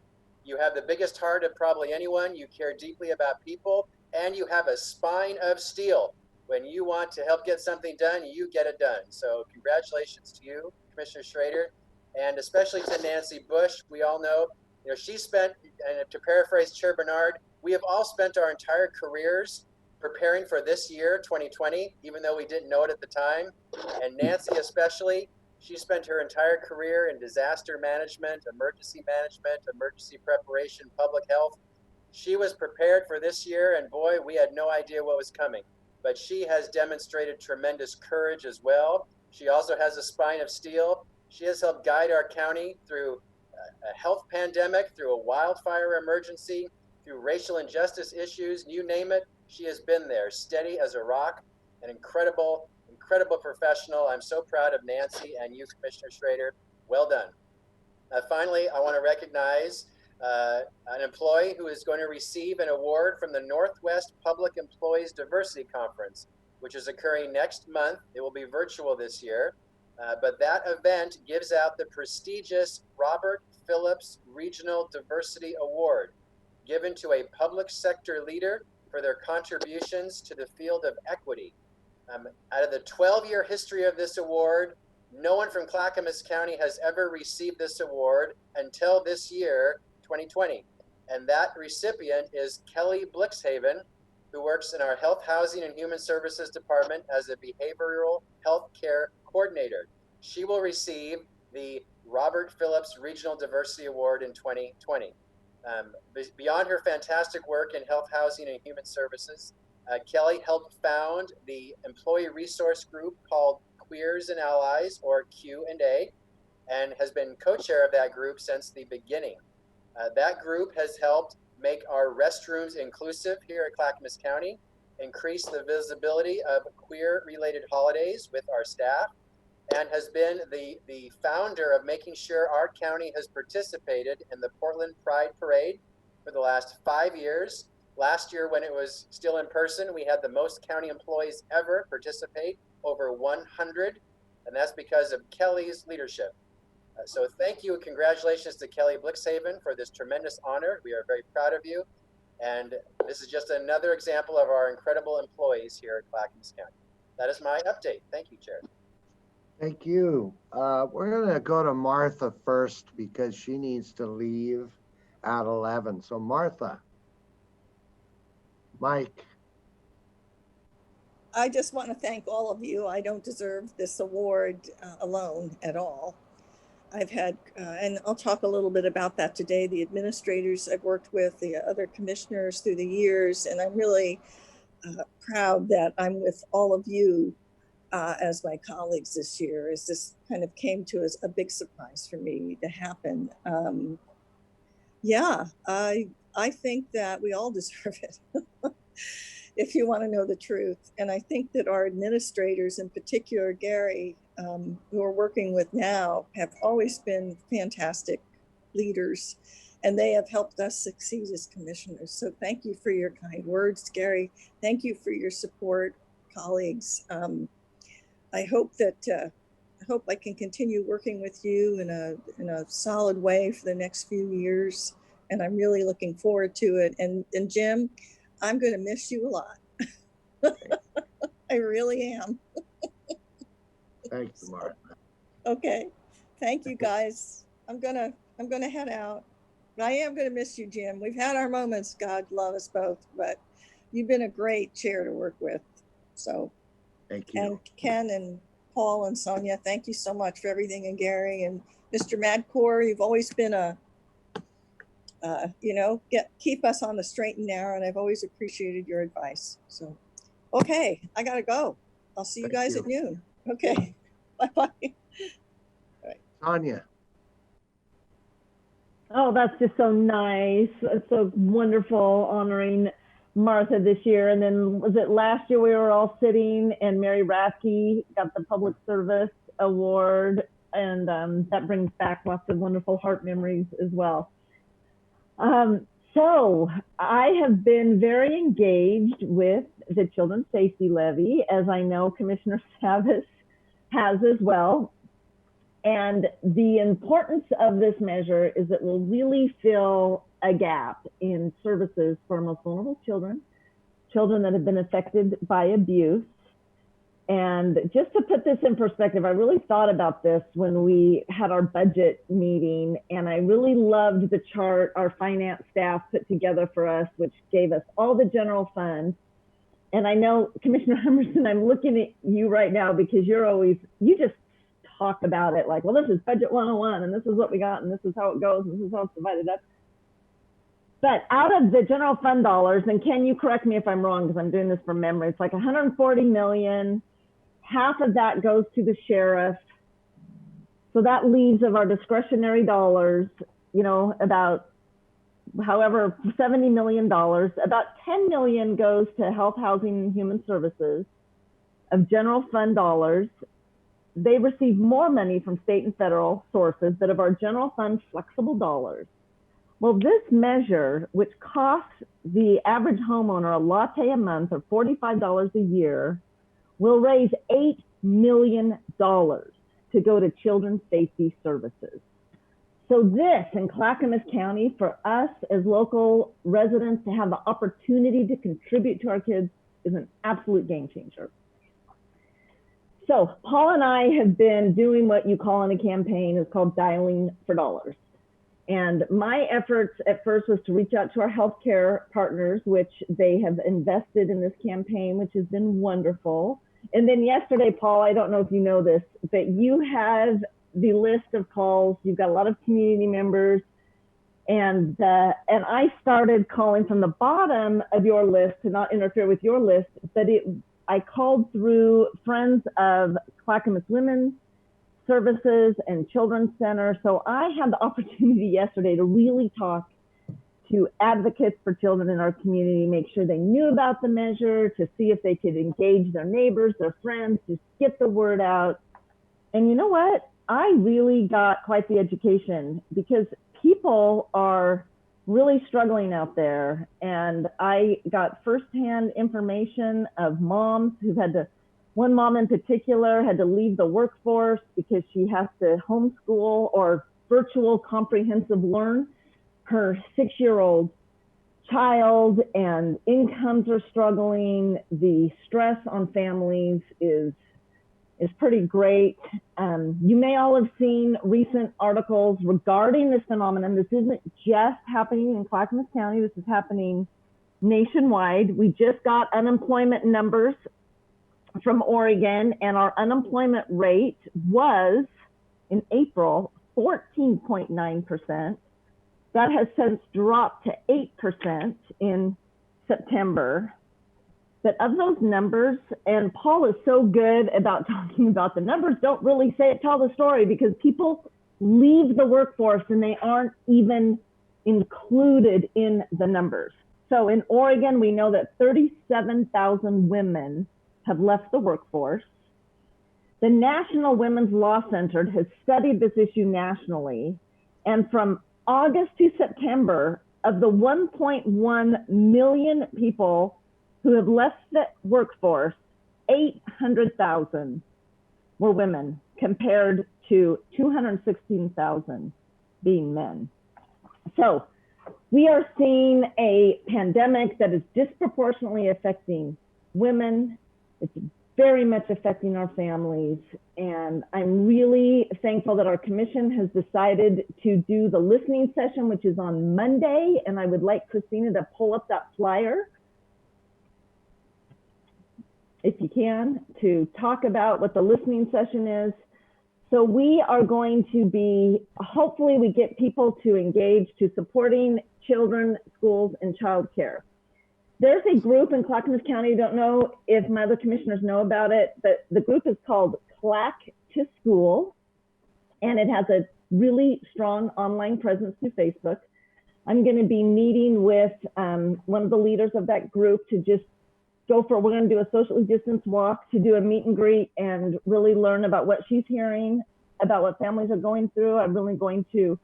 You have the biggest heart of probably anyone. You care deeply about people, and you have a spine of steel. When you want to help get something done, you get it done. So congratulations to you, Commissioner Schrader, and especially to Nancy Bush. We all know, she spent, and to paraphrase Chair Bernard, we have all spent our entire careers preparing for this year, 2020, even though we didn't know it at the time. And Nancy especially, she spent her entire career in disaster management, emergency preparation, public health. She was prepared for this year, and boy, we had no idea what was coming. But she has demonstrated tremendous courage as well. She also has a spine of steel. She has helped guide our county through a health pandemic, through a wildfire emergency, through racial injustice issues, you name it. She has been there, steady as a rock, an incredible professional. I'm so proud of Nancy and you, Commissioner Schrader. Well done. Finally, I want to recognize an employee who is going to receive an award from the Northwest Public Employees Diversity Conference, which is occurring next month. It will be virtual this year, but that event gives out the prestigious Robert Phillips Regional Diversity Award, given to a public sector leader for their contributions to the field of equity. Out of the 12-year history of this award, no one from Clackamas County has ever received this award until this year, 2020. And that recipient is Kelly Blixhaven, who works in our Health, Housing, and Human Services Department as a Behavioral Health Care Coordinator. She will receive the Robert Phillips Regional Diversity Award in 2020. Beyond her fantastic work in health, housing, and human services, Kelly helped found the employee resource group called Queers and Allies, or Q&A, and has been co-chair of that group since the beginning. That group has helped make our restrooms inclusive here at Clackamas County, increase the visibility of queer-related holidays with our staff, and has been the founder of making sure our county has participated in the Portland Pride Parade for the last 5 years. Last year, when it was still in person, we had the most county employees ever participate, over 100, and that's because of Kelly's leadership. So thank you and congratulations to Kelly Blixhaven for this tremendous honor. We are very proud of you. And this is just another example of our incredible employees here at Clackamas County. That is my update. Thank you, Chair. Thank you. We're going to go to Martha first because she needs to leave at 11. So Martha, Mike. I just want to thank all of you. I don't deserve this award alone at all. I've had, and I'll talk a little bit about that today, the administrators I've worked with, the other commissioners through the years, and I'm really proud that I'm with all of you as my colleagues this year, as this kind of came to as a big surprise for me to happen. Yeah, I think that we all deserve it. If you want to know the truth. And I think that our administrators, in particular, Gary, who we're working with now, have always been fantastic leaders, and they have helped us succeed as commissioners. So thank you for your kind words, Gary. Thank you for your support, colleagues. I hope I can continue working with you in a solid way for the next few years, and I'm really looking forward to it. And Jim, I'm going to miss you a lot. I really am. Thank you, Martha. Okay. Thank you, guys. I'm gonna head out. I am going to miss you, Jim. We've had our moments. God love us both, but you've been a great chair to work with. So Thank you. And Ken and Paul and Sonia, thank you so much for everything, and Gary and Mr. Madcore, you've always been keep us on the straight and narrow, and I've always appreciated your advice. So, okay, I gotta go. I'll see you Thank guys you. at noon. Okay, bye-bye. Sonia. Oh, that's just so nice. It's so wonderful honoring Martha this year. And then was it last year we were all sitting and Mary Rathke got the Public Service Award, and that brings back lots of wonderful heart memories as well. So I have been very engaged with the Children's Safety Levy, as I know Commissioner Savas has as well. And the importance of this measure is it will really fill a gap in services for most vulnerable children, children that have been affected by abuse. And just to put this in perspective, I really thought about this when we had our budget meeting, and I really loved the chart our finance staff put together for us, which gave us all the general fund. And I know, Commissioner Emerson, I'm looking at you right now because you just talk about it like, well, this is budget 101 and this is what we got and this is how it goes and this is how it's divided up. But out of the general fund dollars, and Ken, you correct me if I'm wrong because I'm doing this from memory, it's like 140 million. Half of that goes to the sheriff. So that leaves of our discretionary dollars, about however, $70 million, about 10 million goes to health, housing, and human services of general fund dollars. They receive more money from state and federal sources that of our general fund flexible dollars. Well, this measure, which costs the average homeowner a latte a month or $45 a year, will raise $8 million to go to children's safety services. So this in Clackamas County, for us as local residents to have the opportunity to contribute to our kids is an absolute game changer. So Paul and I have been doing what you call in a campaign is called dialing for dollars. And my efforts at first was to reach out to our healthcare partners, which they have invested in this campaign, which has been wonderful. And then yesterday, Paul, I don't know if you know this, but you have the list of calls. You've got a lot of community members. And I started calling from the bottom of your list to not interfere with your list, but I called through friends of Clackamas Women's Services and Children's Center. So I had the opportunity yesterday to really talk to advocates for children in our community, make sure they knew about the measure, to see if they could engage their neighbors, their friends, just get the word out. And you know what? I really got quite the education because people are really struggling out there. And I got firsthand information of moms who've had to, one mom in particular had to leave the workforce because she has to homeschool or virtual comprehensive learn her 6-year-old child, and incomes are struggling. The stress on families is pretty great. You may all have seen recent articles regarding this phenomenon. This isn't just happening in Clackamas County. This is happening nationwide. We just got unemployment numbers from Oregon, and our unemployment rate was in April 14.9%. That has since dropped to 8% in September. But of those numbers, and Paul is so good about talking about the numbers, don't really tell the story because people leave the workforce and they aren't even included in the numbers. So in Oregon, we know that 37,000 women have left the workforce. The National Women's Law Center has studied this issue nationally, and from August to September, of the 1.1 million people who have left the workforce, 800,000 were women compared to 216,000 being men. So we are seeing a pandemic that is disproportionately affecting women. It's very much affecting our families. And I'm really thankful that our commission has decided to do the listening session, which is on Monday. And I would like Christina to pull up that flyer. if you can, to talk about what the listening session is. So we are going to be, hopefully we get people to engage to supporting children, schools, and childcare. There's a group in Clackamas County, I don't know if my other commissioners know about it, but the group is called Clack to School, and it has a really strong online presence through Facebook. I'm going to be meeting with one of the leaders of that group to just we're going to do a socially distanced walk, to do a meet and greet and really learn about what she's hearing, about what families are going through. I'm really going to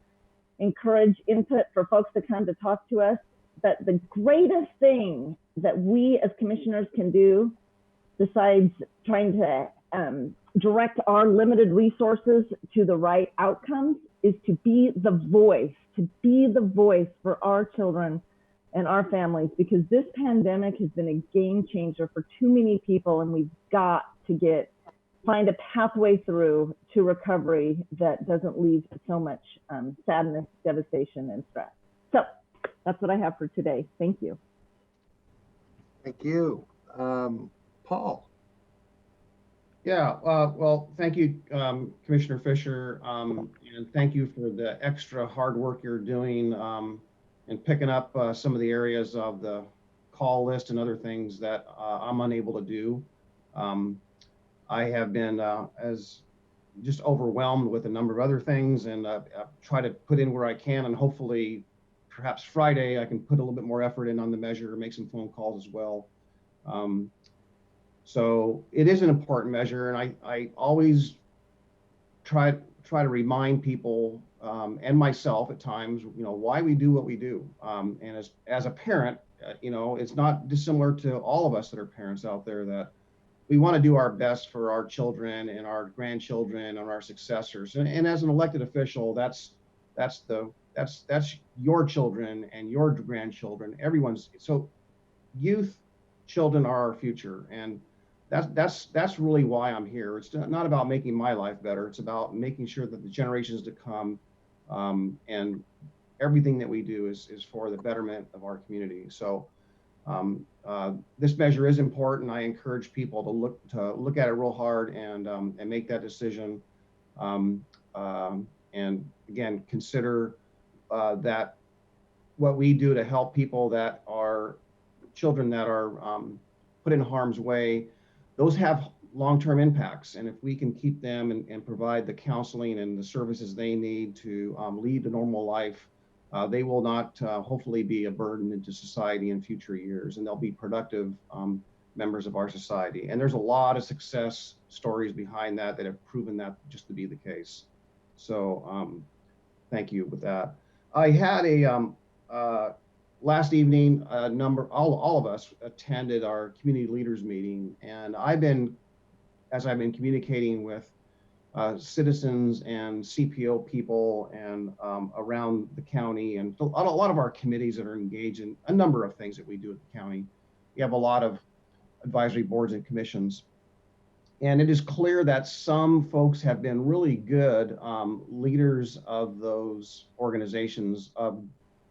encourage input for folks to come to talk to us. But the greatest thing that we as commissioners can do, besides trying to direct our limited resources to the right outcomes, is to be the voice for our children and our families, because this pandemic has been a game changer for too many people, and we've got to find a pathway through to recovery that doesn't leave so much sadness, devastation, and stress. So that's what I have for today. Thank you. Thank you. Paul. Yeah, well, thank you, Commissioner Fisher, and thank you for the extra hard work you're doing and picking up some of the areas of the call list and other things that I'm unable to do. I have been as just overwhelmed with a number of other things, and try to put in where I can, and hopefully perhaps Friday I can put a little bit more effort in on the measure, make some phone calls as well. So it is an important measure, and I always try to remind people and myself at times, why we do what we do. And as a parent, it's not dissimilar to all of us that are parents out there, that we want to do our best for our children and our grandchildren and our successors. And as an elected official, that's your children and your grandchildren, everyone's. So youth, children are our future, and that's really why I'm here. It's not about making my life better. It's about making sure that the generations to come, and everything that we do is for the betterment of our community. So this measure is important. I encourage people to look at it real hard and make that decision. And again, consider that what we do to help people that are children that are put in harm's way, those have long-term impacts. And if we can keep them and provide the counseling and the services they need to lead a normal life, they will not hopefully be a burden into society in future years, and they'll be productive members of our society. And there's a lot of success stories behind that have proven that just to be the case. So thank you with that. I had a last evening, all of us attended our community leaders meeting, and as I've been communicating with citizens and CPO people and around the county, and a lot of our committees that are engaged in a number of things that we do at the county. We have a lot of advisory boards and commissions. And it is clear that some folks have been really good leaders of those organizations of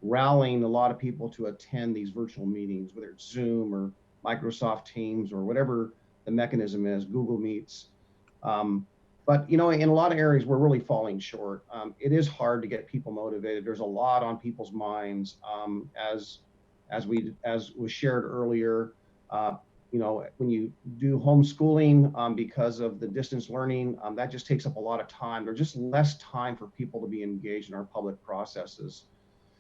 rallying a lot of people to attend these virtual meetings, whether it's Zoom or Microsoft Teams or whatever the mechanism is, Google Meets. But in a lot of areas, we're really falling short. It is hard to get people motivated. There's a lot on people's minds, as was shared earlier. When you do homeschooling because of the distance learning, that just takes up a lot of time. There's just less time for people to be engaged in our public processes.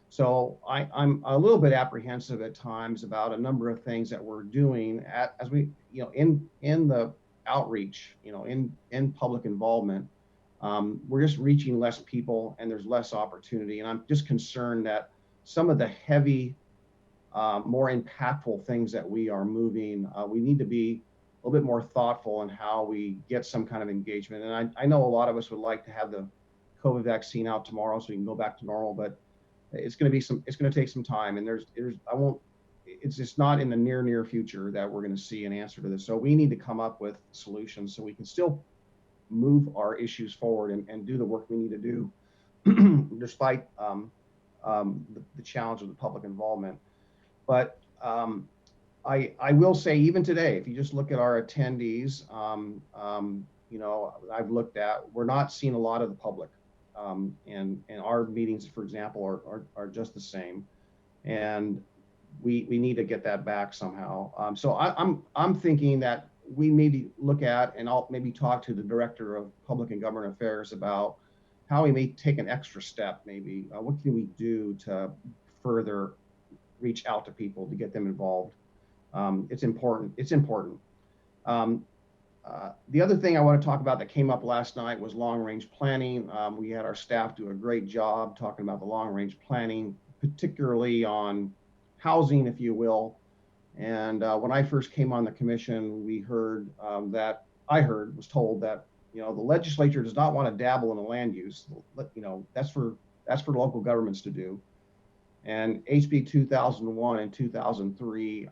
So I'm a little bit apprehensive at times about a number of things that we're doing as we, in the outreach, in public involvement. We're just reaching less people, and there's less opportunity. And I'm just concerned that some of the heavy, more impactful things that we are moving, we need to be a little bit more thoughtful in how we get some kind of engagement. And I know a lot of us would like to have the COVID vaccine out tomorrow so we can go back to normal, but it's going to take some time. And it's just not in the near future that we're going to see an answer to this. So we need to come up with solutions so we can still move our issues forward and do the work we need to do, despite the challenge of the public involvement. But I will say even today, if you just look at our attendees, I've looked at, we're not seeing a lot of the public. And our meetings, for example, are just the same. And we need to get that back somehow. So I'm thinking that we maybe look at, and I'll maybe talk to the Director of Public and Government Affairs about how we may take an extra step, maybe. What can we do to further reach out to people to get them involved? It's important. It's important. The other thing I want to talk about that came up last night was long-range planning. We had our staff do a great job talking about the long-range planning, particularly on housing, if you will. And when I first came on the commission, we heard was told that, the legislature does not want to dabble in the land use. That's for local governments to do. And HB 2001 and 2003,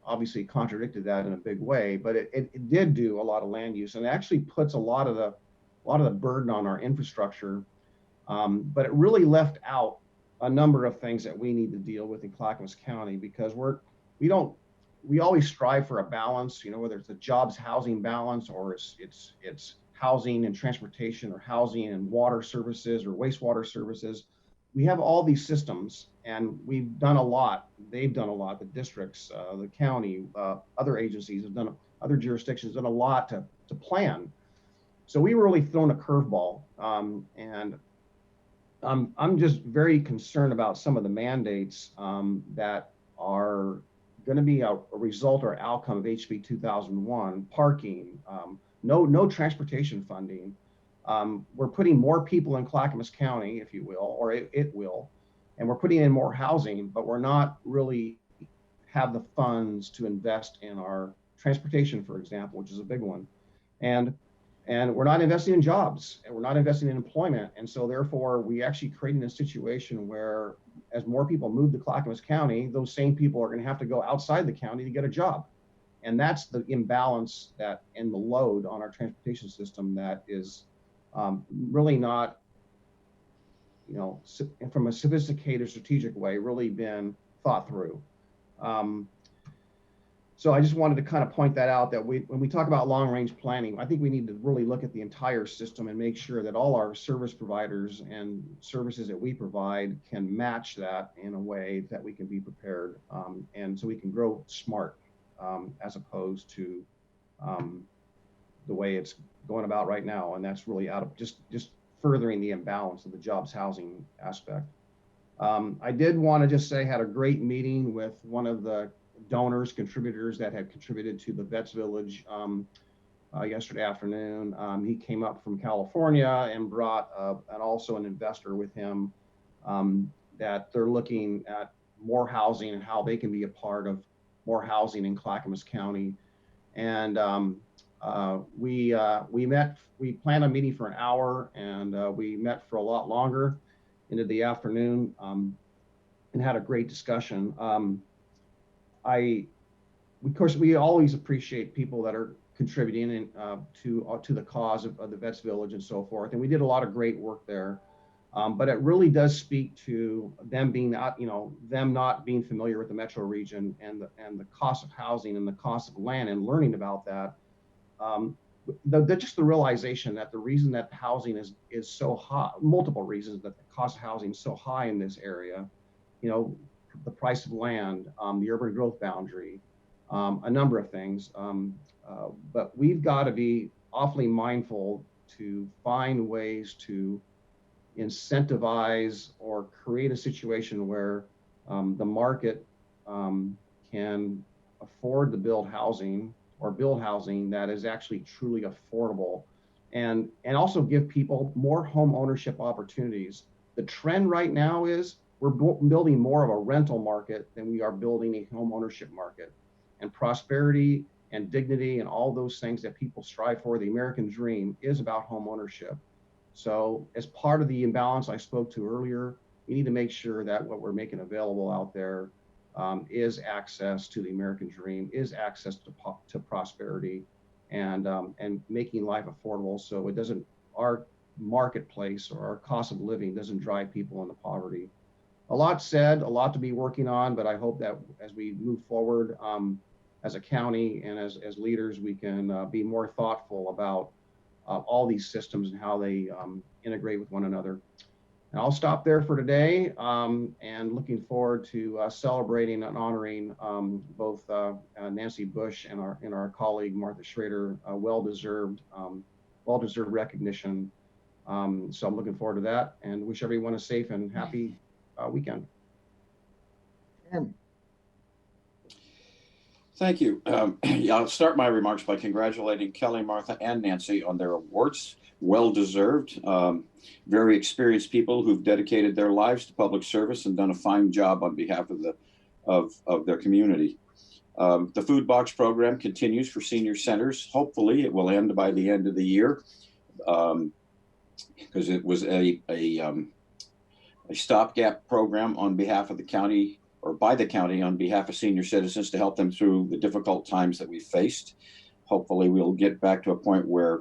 obviously contradicted that in a big way, but it did do a lot of land use, and it actually puts a lot of the burden on our infrastructure. But it really left out a number of things that we need to deal with in Clackamas County, because we always strive for a balance, whether it's a jobs housing balance, or it's housing and transportation, or housing and water services, or wastewater services. We have all these systems, and we've done a lot. They've done a lot. The districts, the county, other agencies have done, other jurisdictions have done a lot to plan. So we were really thrown a curveball, and I'm just very concerned about some of the mandates that are going to be a result or outcome of HB 2001, parking, no transportation funding. We're putting more people in Clackamas County, if you will, or it will, and we're putting in more housing, but we're not really have the funds to invest in our transportation, for example, which is a big one. And we're not investing in jobs, and we're not investing in employment. And so therefore, we actually creating a situation where as more people move to Clackamas County, those same people are going to have to go outside the county to get a job. And that's the imbalance that and the load on our transportation system that is really not, from a sophisticated, strategic way, really been thought through. So I just wanted to kind of point that out, that when we talk about long-range planning, I think we need to really look at the entire system and make sure that all our service providers and services that we provide can match that in a way that we can be prepared, and so we can grow smart, as opposed to the way it's going about right now. And that's really out of just furthering the imbalance of the jobs housing aspect. I did want to just say, had a great meeting with one of the contributors that had contributed to the Vets Village yesterday afternoon. He came up from California and brought also an investor with him, that they're looking at more housing and how they can be a part of more housing in Clackamas County. And we planned a meeting for an hour, and we met for a lot longer into the afternoon, and had a great discussion. Of course, we always appreciate people that are contributing to the cause of the Vets Village and so forth. And we did a lot of great work there. But it really does speak to them being them not being familiar with the metro region and the cost of housing and the cost of land, and learning about that. Just the realization that the reason that housing is so high, multiple reasons that the cost of housing is so high in this area, the price of land, the urban growth boundary, a number of things. But we've got to be awfully mindful to find ways to incentivize or create a situation where the market can afford to build housing, or build housing that is actually truly affordable, and also give people more home ownership opportunities. The trend right now is we're building more of a rental market than we are building a home ownership market. And prosperity and dignity and all those things that people strive for, the American dream, is about home ownership. So as part of the imbalance I spoke to earlier, we need to make sure that what we're making available out there is access to the American dream, is access to prosperity, and making life affordable, so it doesn't, our marketplace or our cost of living doesn't drive people into poverty. a lot said, a lot to be working on, but I hope that as we move forward as a county and as leaders, we can be more thoughtful about all these systems and how they integrate with one another. And I'll stop there for today, and looking forward to celebrating and honoring both Nancy Bush and our colleague Martha Schrader, well-deserved recognition. So I'm looking forward to that, and wish everyone a safe and happy weekend. Ken? Thank you. Yeah, I'll start my remarks by congratulating Kelly, Martha, and Nancy on their awards. Well-deserved. Very experienced people who've dedicated their lives to public service and done a fine job on behalf of their community. The food box program continues for senior centers. Hopefully, it will end by the end of the year, because it was a stopgap program on behalf of the county, or by the county on behalf of senior citizens, to help them through the difficult times that we faced. Hopefully we'll get back to a point where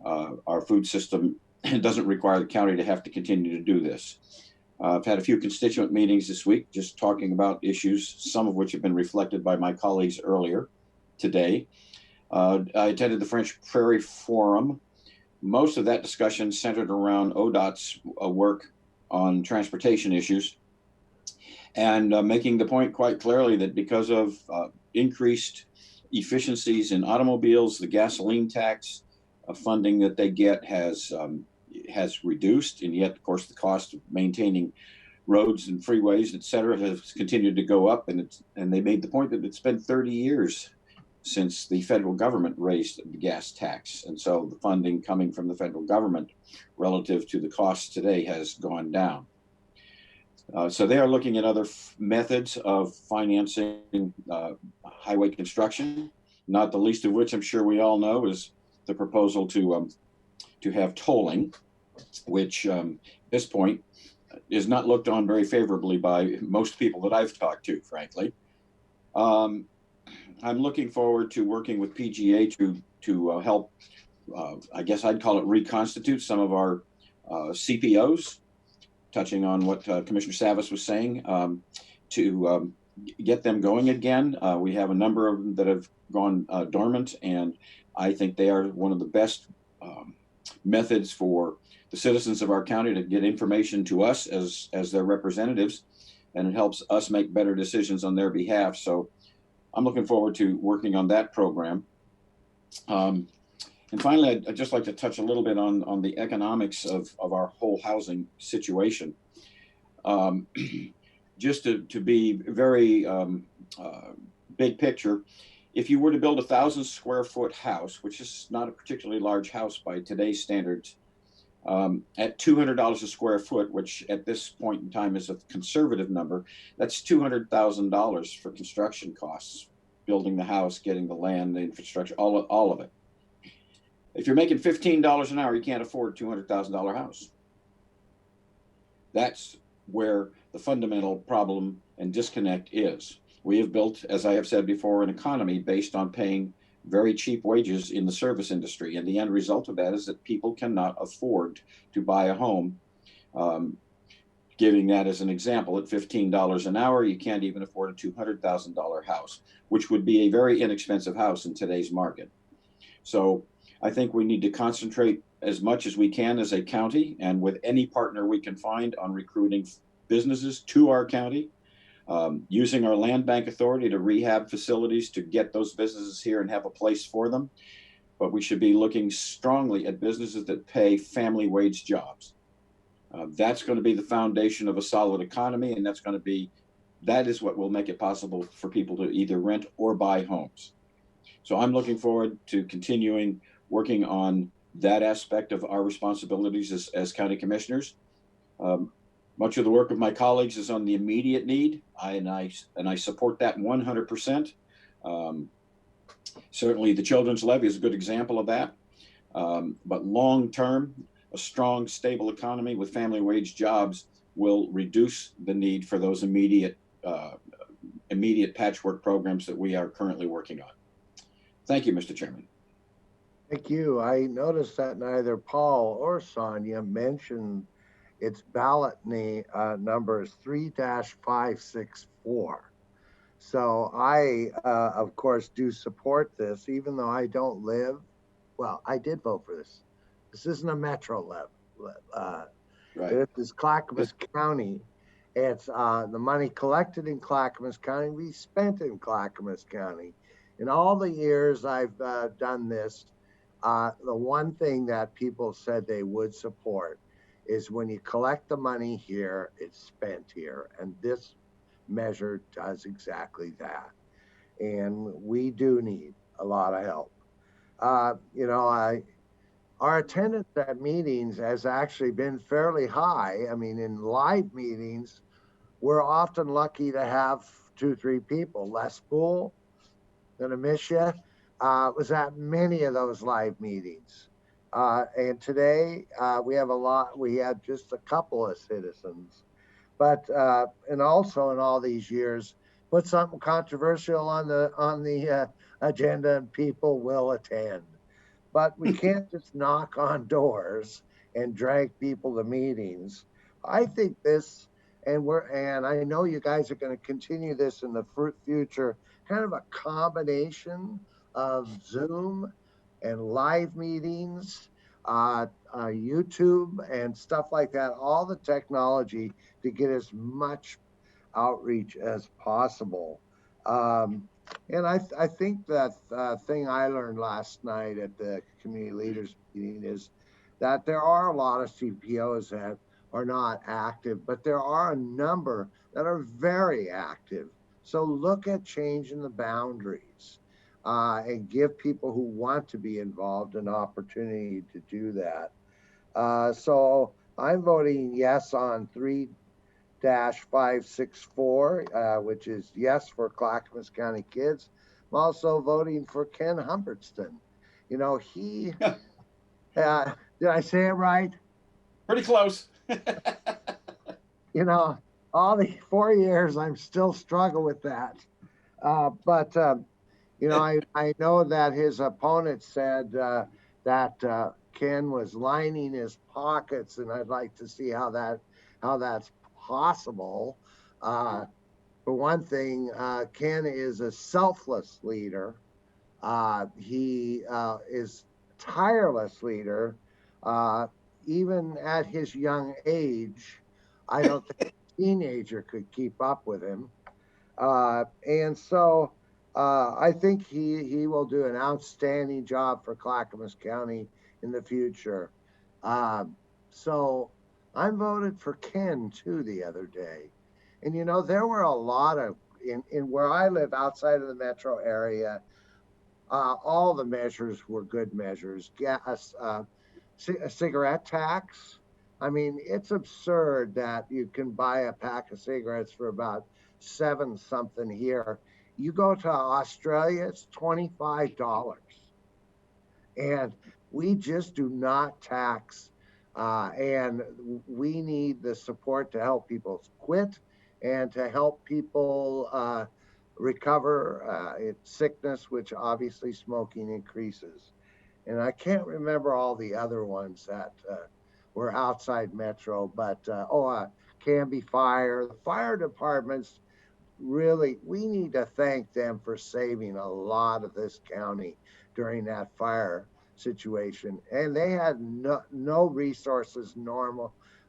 our food system doesn't require the county to have to continue to do this. I've had a few constituent meetings this week, just talking about issues, some of which have been reflected by my colleagues earlier today. I attended the French Prairie Forum. Most of that discussion centered around ODOT's work on transportation issues, and making the point quite clearly that because of increased efficiencies in automobiles, the gasoline tax funding that they get has reduced, and yet, of course, the cost of maintaining roads and freeways, et cetera, has continued to go up. And they made the point that it's been 30 years since the federal government raised the gas tax, and so the funding coming from the federal government relative to the costs today has gone down. So they are looking at other methods of financing highway construction, not the least of which I'm sure we all know is the proposal to have tolling, which at this point is not looked on very favorably by most people that I've talked to, frankly. I'm looking forward to working with PGA to help, I guess I'd call it reconstitute some of our CPOs, touching on what Commissioner Savas was saying, to get them going again. We have a number of them that have gone dormant, and I think they are one of the best methods for the citizens of our county to get information to us as their representatives, and it helps us make better decisions on their behalf. So I'm looking forward to working on that program. And finally, I'd just like to touch a little bit on the economics of our whole housing situation. Just to be very big picture, if you were to build a 1,000 square foot house, which is not a particularly large house by today's standards, at $200 a square foot, which at this point in time is a conservative number, that's $200,000 for construction costs, building the house, getting the land, the infrastructure, all of it. If you're making $15 an hour, you can't afford a $200,000 house. That's where the fundamental problem and disconnect is. We have built, as I have said before, an economy based on paying very cheap wages in the service industry. And the end result of that is that people cannot afford to buy a home. Giving that as an example, at $15 an hour, you can't even afford a $200,000 house, which would be a very inexpensive house in today's market. So I think we need to concentrate as much as we can as a county, and with any partner we can find, on recruiting businesses to our county, using our land bank authority to rehab facilities to get those businesses here and have a place for them. But we should be looking strongly at businesses that pay family wage jobs. That's going to be the foundation of a solid economy, and that is what will make it possible for people to either rent or buy homes. So I'm looking forward to continuing working on that aspect of our responsibilities as county commissioners. Much of the work of my colleagues is on the immediate need, and I support that 100%. Certainly the children's levy is a good example of that. But long term, a strong, stable economy with family wage jobs will reduce the need for those immediate patchwork programs that we are currently working on. Thank you, Mr. Chairman. Thank you. I noticed that neither Paul or Sonia mentioned Its ballot number is 3-564. So I, of course, do support this, even though I don't live. Well, I did vote for this. This isn't a metro level. Right. This is Clackamas County. It's the money collected in Clackamas County, we spent in Clackamas County. In all the years I've done this, the one thing that people said they would support is when you collect the money here, it's spent here. And this measure does exactly that. And we do need a lot of help. You know, our attendance at meetings has actually been fairly high. I mean, in live meetings, we're often lucky to have 2-3 people. Les Poole, gonna miss you, was at many of those live meetings. And today we had just a couple of citizens. But and also in all these years, put something controversial on the agenda and people will attend. But we can't just knock on doors and drag people to meetings. I think this, and I know you guys are going to continue this in the future, kind of a combination of Zoom and live meetings, YouTube and stuff like that, all the technology to get as much outreach as possible. And I think that thing I learned last night at the community leaders meeting is that there are a lot of CPOs that are not active, but there are a number that are very active. So look at changing the boundaries and give people who want to be involved an opportunity to do that. So I'm voting yes on 3-564, which is yes for Clackamas County kids. I'm also voting for Ken Humbertston. You know, did I say it right? Pretty close. You know, all the 4 years, I'm still struggle with that. But you know, I know that his opponent said that Ken was lining his pockets, and I'd like to see how that's possible. For one thing, Ken is a selfless leader. He is a tireless leader. Even at his young age, I don't think a teenager could keep up with him. And so I think he will do an outstanding job for Clackamas County in the future. So I voted for Ken too the other day. And you know, there were a lot of, in where I live outside of the metro area, all the measures were good measures. Gas, a cigarette tax. I mean, it's absurd that you can buy a pack of cigarettes for about 7 something here. You go to Australia, it's $25. And we just do not tax. And we need the support to help people quit and to help people recover sickness, which obviously smoking increases. And I can't remember all the other ones that were outside Metro, but Canby Fire, the fire departments really, we need to thank them for saving a lot of this county during that fire situation. And they had no resources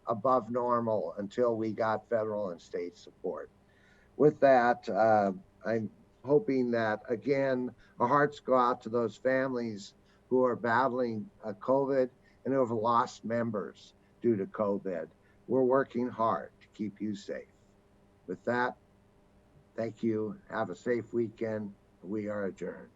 above normal until we got federal and state support. With that, I'm hoping that, again, our hearts go out to those families who are battling COVID and who have lost members due to COVID. We're working hard to keep you safe. With that, thank you. Have a safe weekend. We are adjourned.